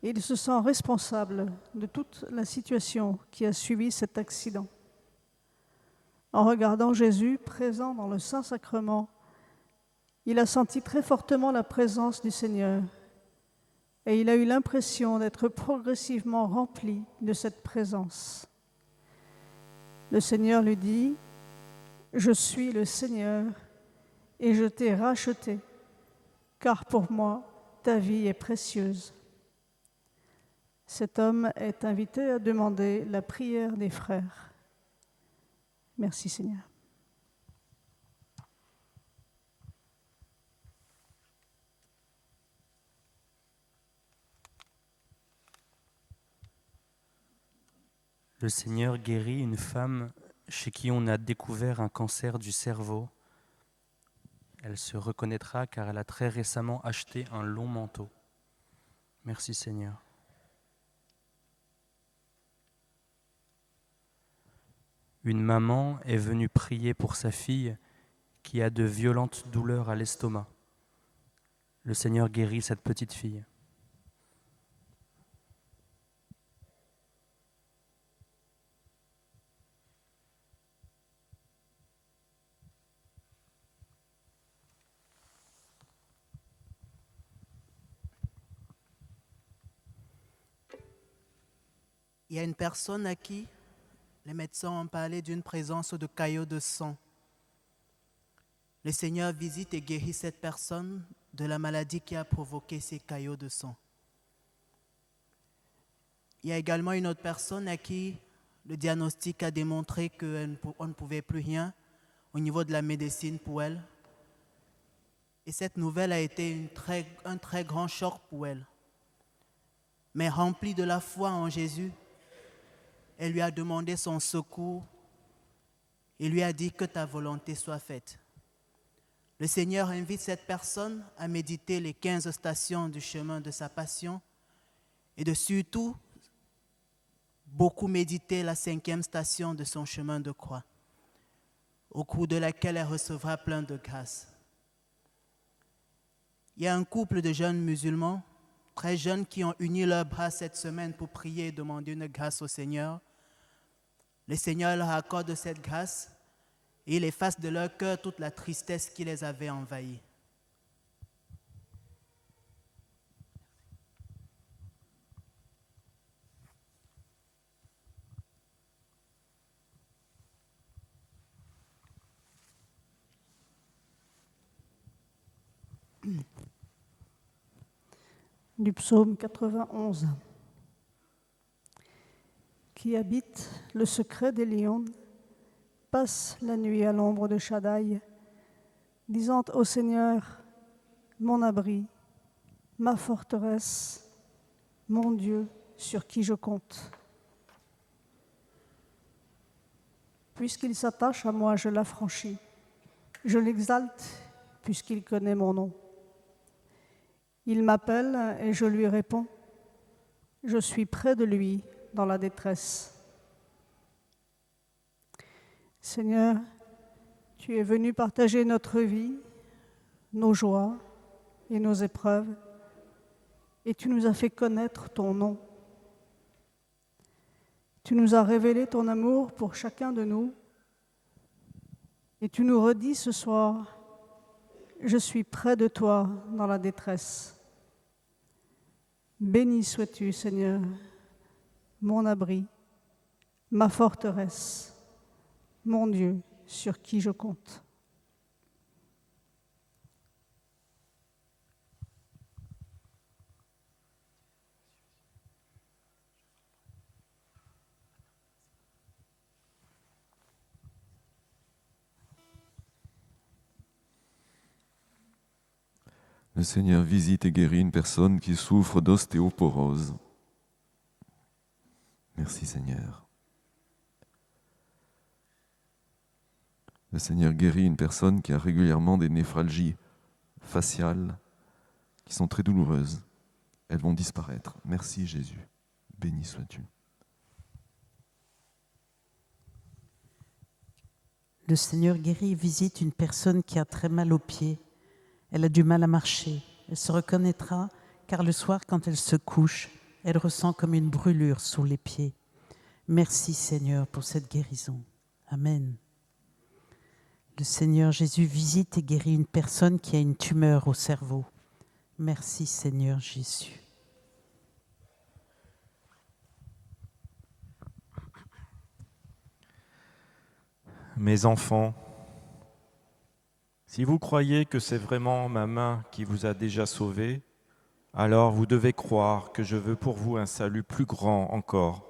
et il se sent responsable de toute la situation qui a suivi cet accident. En regardant Jésus présent dans le Saint-Sacrement, il a senti très fortement la présence du Seigneur et il a eu l'impression d'être progressivement rempli de cette présence. Le Seigneur lui dit « Je suis le Seigneur et je t'ai racheté, car pour moi, ta vie est précieuse. » Cet homme est invité à demander la prière des frères. Merci Seigneur. Le Seigneur guérit une femme chez qui on a découvert un cancer du cerveau. Elle se reconnaîtra car elle a très récemment acheté un long manteau. Merci Seigneur. Une maman est venue prier pour sa fille qui a de violentes douleurs à l'estomac. Le Seigneur guérit cette petite fille. il y a une personne à qui les médecins ont parlé d'une présence de caillots de sang. Le Seigneur visite et guérit cette personne de la maladie qui a provoqué ces caillots de sang. Il y a également une autre personne à qui le diagnostic a démontré qu'on ne pouvait plus rien au niveau de la médecine pour elle. Et cette nouvelle a été un très grand choc pour elle. Mais remplie de la foi en Jésus, elle lui a demandé son secours et lui a dit que ta volonté soit faite. Le Seigneur invite cette personne à méditer les 15 stations du chemin de sa passion et de surtout beaucoup méditer la 5e station de son chemin de croix, au cours de laquelle elle recevra plein de grâce. Il y a un couple de jeunes musulmans, très jeunes, qui ont uni leurs bras cette semaine pour prier et demander une grâce au Seigneur. Le Seigneur leur accorde cette grâce et il efface de leur cœur toute la tristesse qui les avait envahis. Du psaume 91. Qui habite le secret des lions, passe la nuit à l'ombre de Shaddai, disant au Seigneur, mon abri, ma forteresse, mon Dieu sur qui je compte. Puisqu'il s'attache à moi, je l'affranchis. Je l'exalte puisqu'il connaît mon nom. Il m'appelle et je lui réponds. Je suis près de lui dans la détresse. Seigneur, tu es venu partager notre vie, nos joies et nos épreuves, et tu nous as fait connaître ton nom. Tu nous as révélé ton amour pour chacun de nous, et tu nous redis ce soir, je suis près de toi dans la détresse. Béni sois-tu, Seigneur, mon abri, ma forteresse, mon Dieu sur qui je compte. Le Seigneur visite et guérit une personne qui souffre d'ostéoporose. Merci Seigneur. Le Seigneur guérit une personne qui a régulièrement des néphralgies faciales qui sont très douloureuses. Elles vont disparaître. Merci Jésus. Béni sois-tu. Le Seigneur guérit et visite une personne qui a très mal aux pieds. Elle a du mal à marcher. Elle se reconnaîtra car le soir, quand elle se couche, elle ressent comme une brûlure sous les pieds. Merci Seigneur pour cette guérison. Amen. Le Seigneur Jésus visite et guérit une personne qui a une tumeur au cerveau. Merci Seigneur Jésus. Mes enfants, si vous croyez que c'est vraiment ma main qui vous a déjà sauvés, alors vous devez croire que je veux pour vous un salut plus grand encore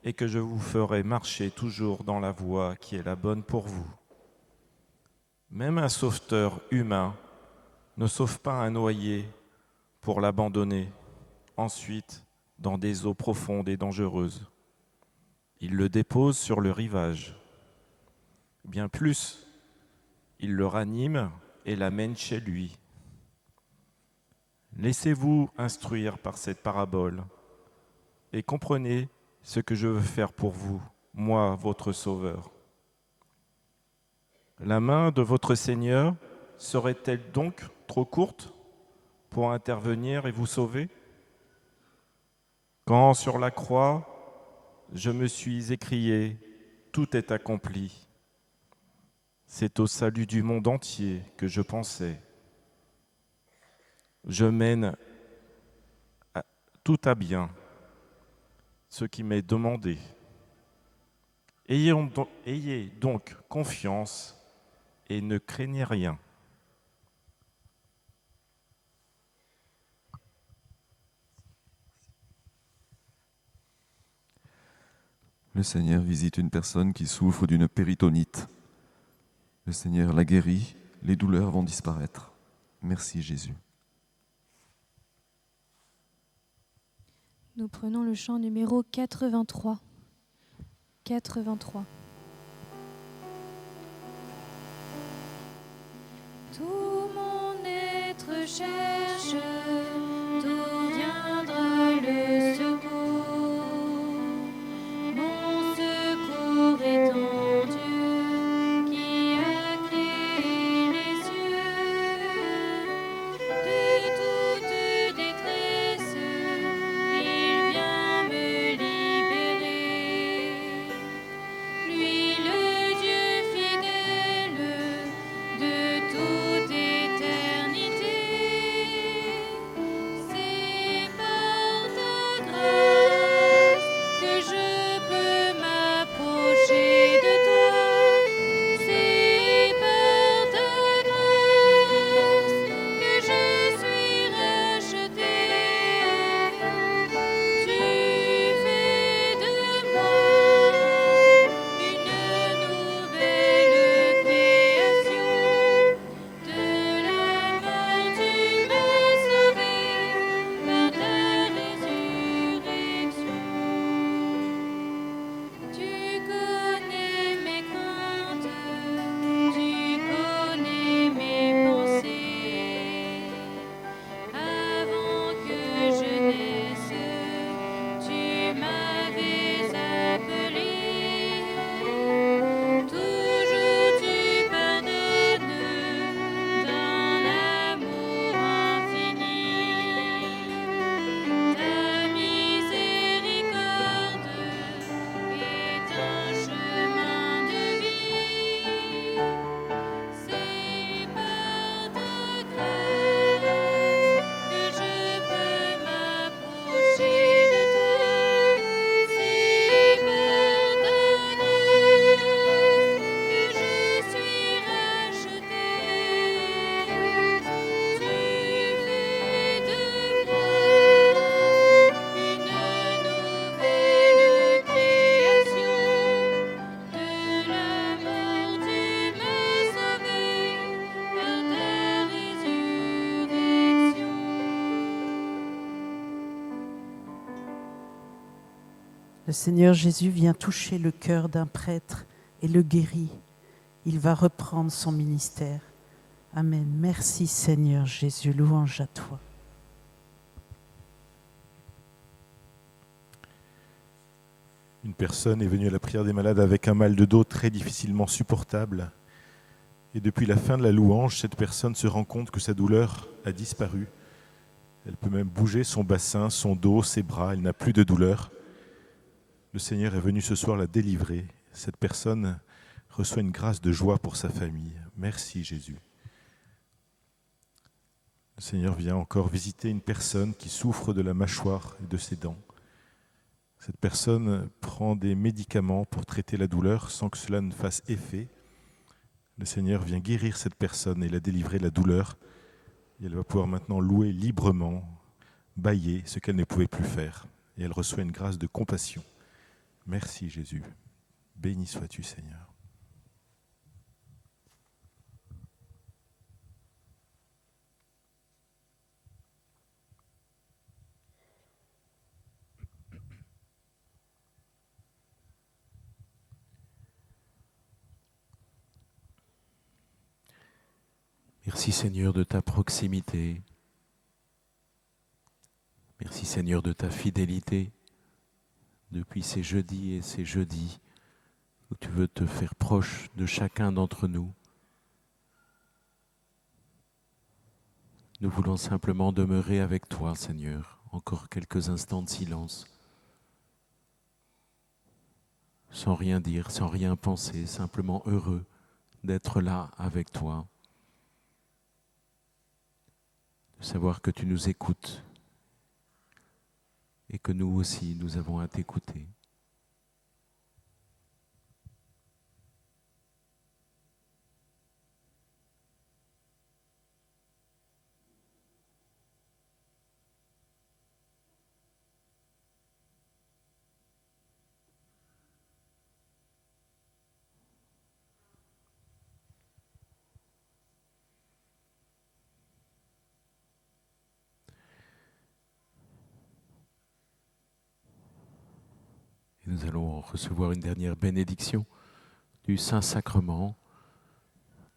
et que je vous ferai marcher toujours dans la voie qui est la bonne pour vous. Même un sauveteur humain ne sauve pas un noyé pour l'abandonner ensuite dans des eaux profondes et dangereuses. Il le dépose sur le rivage. Bien plus, il le ranime et l'amène chez lui. Laissez-vous instruire par cette parabole et comprenez ce que je veux faire pour vous, moi, votre Sauveur. La main de votre Seigneur serait-elle donc trop courte pour intervenir et vous sauver? Quand sur la croix, je me suis écrié « Tout est accompli », c'est au salut du monde entier que je pensais. Je mène tout à bien. ce qui m'est demandé. Ayez donc confiance et ne craignez rien. Le Seigneur visite une personne qui souffre d'une péritonite. Le Seigneur la guérit, les douleurs vont disparaître. Merci Jésus. Nous prenons le chant numéro 83. 83. Tout mon être cherche, d'où viendra le secours. Mon secours est en Dieu qui a créé les cieux. De toute détresse, il vient me libérer. Lui, le Dieu fidèle de toute éternité, c'est par ta grâce que je peux m'approcher de toi. C'est par ta grâce que je suis racheté. Tu fais de moi une nouvelle création. De la mort tu m'as sauvé par ta résurrection. Tu connais mes craintes, tu connais mes pensées. Avant que je naisse, tu m'avais appelé. Toujours tu pardonnes d'un amour infini. Ta miséricorde est un chemin de vie. C'est par ta grâce que je peux m'approcher de toi. C'est par ta grâce que je suis racheté. Tu fais de moi une nouvelle création. De la mort tu m'as sauvé par ta résurrection. Le Seigneur Jésus vient toucher le cœur d'un prêtre et le guérit. Il va reprendre son ministère. Amen. Merci Seigneur Jésus, louange à toi. Une personne est venue à la prière des malades avec un mal de dos très difficilement supportable. Et depuis la fin de la louange, cette personne se rend compte que sa douleur a disparu. Elle peut même bouger son bassin, son dos, ses bras. Elle n'a plus de douleur. Le Seigneur est venu ce soir la délivrer. Cette personne reçoit une grâce de joie pour sa famille. Merci Jésus. Le Seigneur vient encore visiter une personne qui souffre de la mâchoire et de ses dents. Cette personne prend des médicaments pour traiter la douleur sans que cela ne fasse effet. Le Seigneur vient guérir cette personne et la délivrer de la douleur. Et elle va pouvoir maintenant louer librement, bâiller ce qu'elle ne pouvait plus faire. Et elle reçoit une grâce de compassion. Merci Jésus. Béni sois-tu Seigneur. Merci Seigneur de ta proximité. Merci Seigneur de ta fidélité depuis ces jeudis et ces jeudis où tu veux te faire proche de chacun d'entre nous. Nous voulons simplement demeurer avec toi, Seigneur, encore quelques instants de silence, sans rien dire, sans rien penser, simplement heureux d'être là avec toi, de savoir que tu nous écoutes et que nous aussi, nous avons à t'écouter. Et nous allons recevoir une dernière bénédiction du Saint-Sacrement.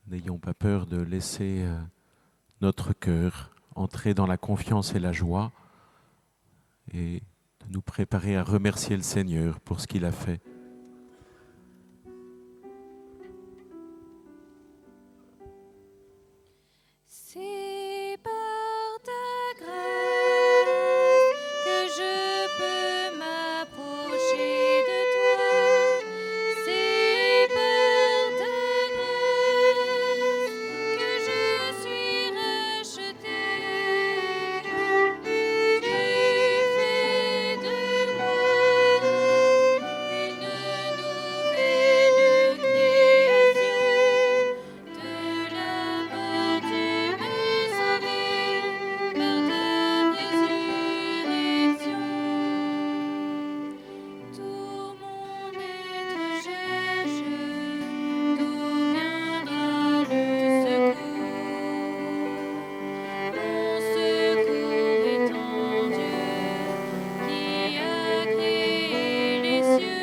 N'ayons pas peur de laisser notre cœur entrer dans la confiance et la joie et de nous préparer à remercier le Seigneur pour ce qu'il a fait. C'est par ta grâce que je peux m'approcher de toi. C'est par ta grâce que je suis rachetée. Tu fais de moi une nouvelle création. De la mort tu m'as sauvé par ta résurrection. Tout mon être cherche d'où viendra le secours. Mon secours est en Dieu qui a créé les cieux.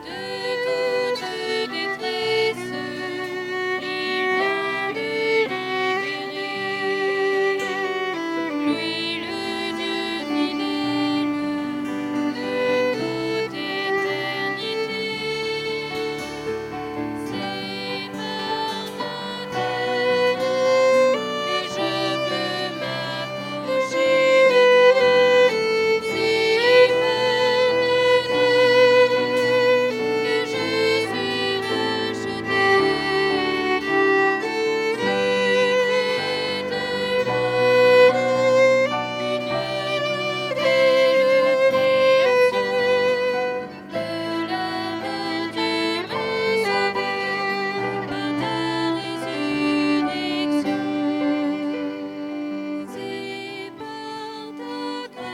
De toute détresse, il vient me libérer. Lui, le Dieu fidèle de toute éternité. C'est par ta grâce que je peux m'approcher de toi. C'est par ta grâce que je suis rachetée. Tu fais de moi une nouvelle création. De la mort tu m'as sauvé par ta résurrection. C'est par ta grâce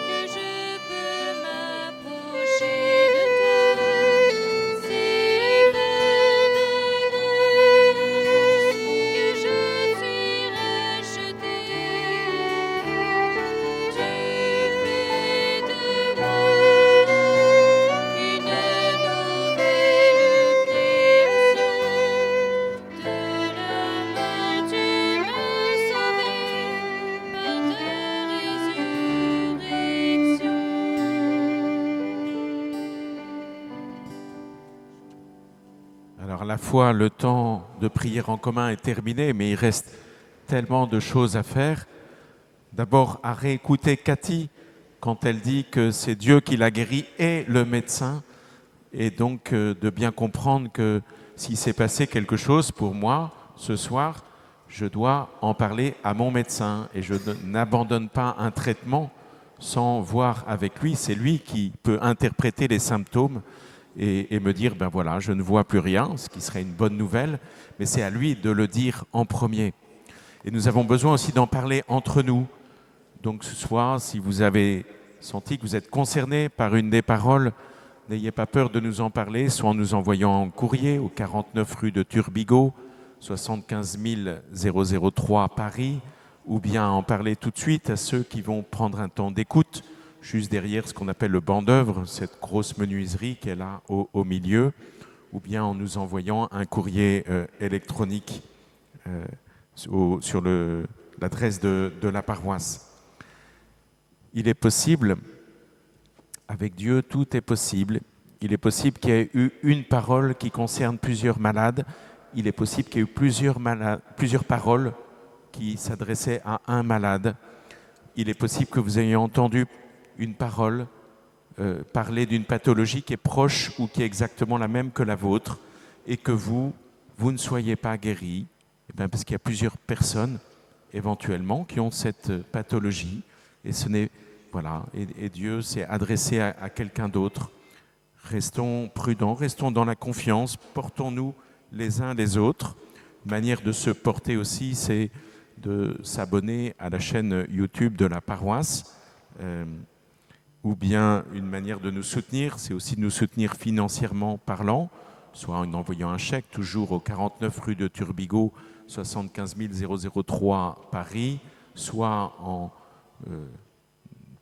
que je peux m'approcher de toi. C'est par ta grâce que je suis rachetée. Tu fais de moi une nouvelle création. De la mort tu m'as sauvé par ta résurrection. Alors à la fois, le temps de prière en commun est terminé, mais il reste tellement de choses à faire. D'abord, à réécouter Cathy quand elle dit que c'est Dieu qui l'a guéri et le médecin. Et donc de bien comprendre que s'il s'est passé quelque chose pour moi ce soir, je dois en parler à mon médecin. Et je n'abandonne pas un traitement sans voir avec lui. C'est lui qui peut interpréter les symptômes et me dire, ben voilà, je ne vois plus rien, ce qui serait une bonne nouvelle, mais c'est à lui de le dire en premier. Et nous avons besoin aussi d'en parler entre nous. Donc ce soir, si vous avez senti que vous êtes concerné par une des paroles, n'ayez pas peur de nous en parler, soit en nous envoyant un courrier au 49 rue de Turbigo, 75 003 Paris, ou bien en parler tout de suite à ceux qui vont prendre un temps d'écoute, juste derrière ce qu'on appelle le banc d'œuvre, cette grosse menuiserie qui est là au milieu, ou bien en nous envoyant un courrier électronique sur l'adresse de la paroisse. Il est possible, avec Dieu, tout est possible. Il est possible qu'il y ait eu une parole qui concerne plusieurs malades. Il est possible qu'il y ait eu plusieurs paroles qui s'adressaient à un malade. Il est possible que vous ayez entendu une parole parler d'une pathologie qui est proche ou qui est exactement la même que la vôtre et que vous ne soyez pas guéri, parce qu'il y a plusieurs personnes éventuellement qui ont cette pathologie. Et ce n'est voilà, et Dieu s'est adressé à quelqu'un d'autre. Restons prudents, restons dans la confiance, portons-nous les uns les autres. Une manière de se porter aussi, c'est de s'abonner à la chaîne YouTube de la paroisse. Ou bien une manière de nous soutenir, c'est aussi de nous soutenir financièrement parlant, soit en envoyant un chèque, toujours au 49 rue de Turbigo, 75 003 Paris, soit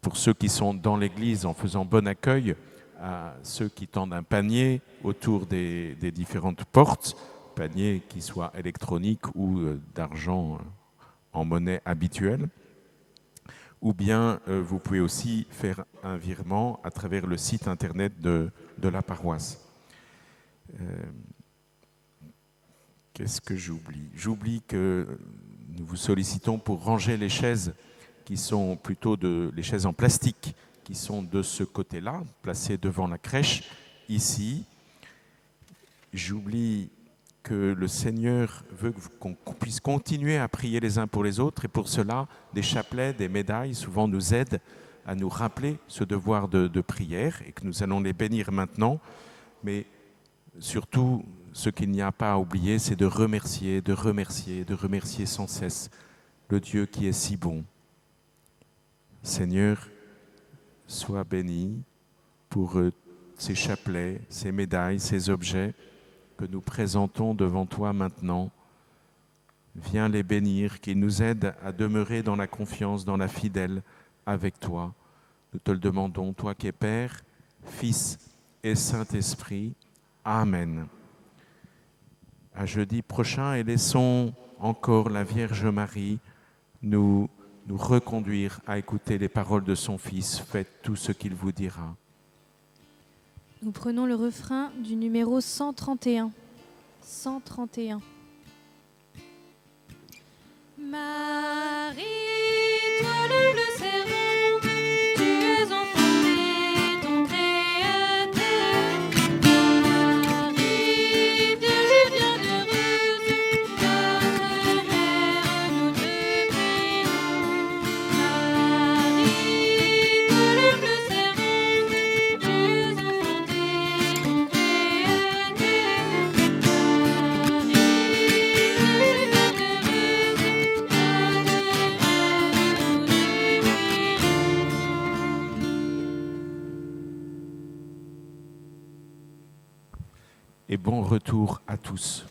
pour ceux qui sont dans l'église en faisant bon accueil à ceux qui tendent un panier autour des différentes portes, panier qui soit électronique ou d'argent en monnaie habituelle. Ou bien vous pouvez aussi faire un virement à travers le site internet de la paroisse. Qu'est-ce que j'oublie ? J'oublie que nous vous sollicitons pour ranger les chaises qui sont plutôt les chaises en plastique qui sont de ce côté-là, placées devant la crèche, ici. J'oublie que le Seigneur veut qu'on puisse continuer à prier les uns pour les autres, et pour cela, des chapelets, des médailles, souvent nous aident à nous rappeler ce devoir de prière, et que nous allons les bénir maintenant. Mais surtout, ce qu'il n'y a pas à oublier, c'est de remercier sans cesse le Dieu qui est si bon. Seigneur, sois béni pour ces chapelets, ces médailles, ces objets que nous présentons devant toi maintenant. Viens les bénir, qu'ils nous aident à demeurer dans la confiance, dans la fidèle avec toi. Nous te le demandons, toi qui es Père, Fils et Saint-Esprit. Amen. À jeudi prochain, et laissons encore la Vierge Marie nous reconduire à écouter les paroles de son Fils. Faites tout ce qu'il vous dira. Nous prenons le refrain du numéro 131. 131. Marie, toi le bleu serrant, tu es enfantée, ton Créateur. Marie, Vierge bienheureuse, notre mère, nous te prions. Marie, toi le bleu serrant, tu es enfantée, ton Créateur. Et bon retour à tous.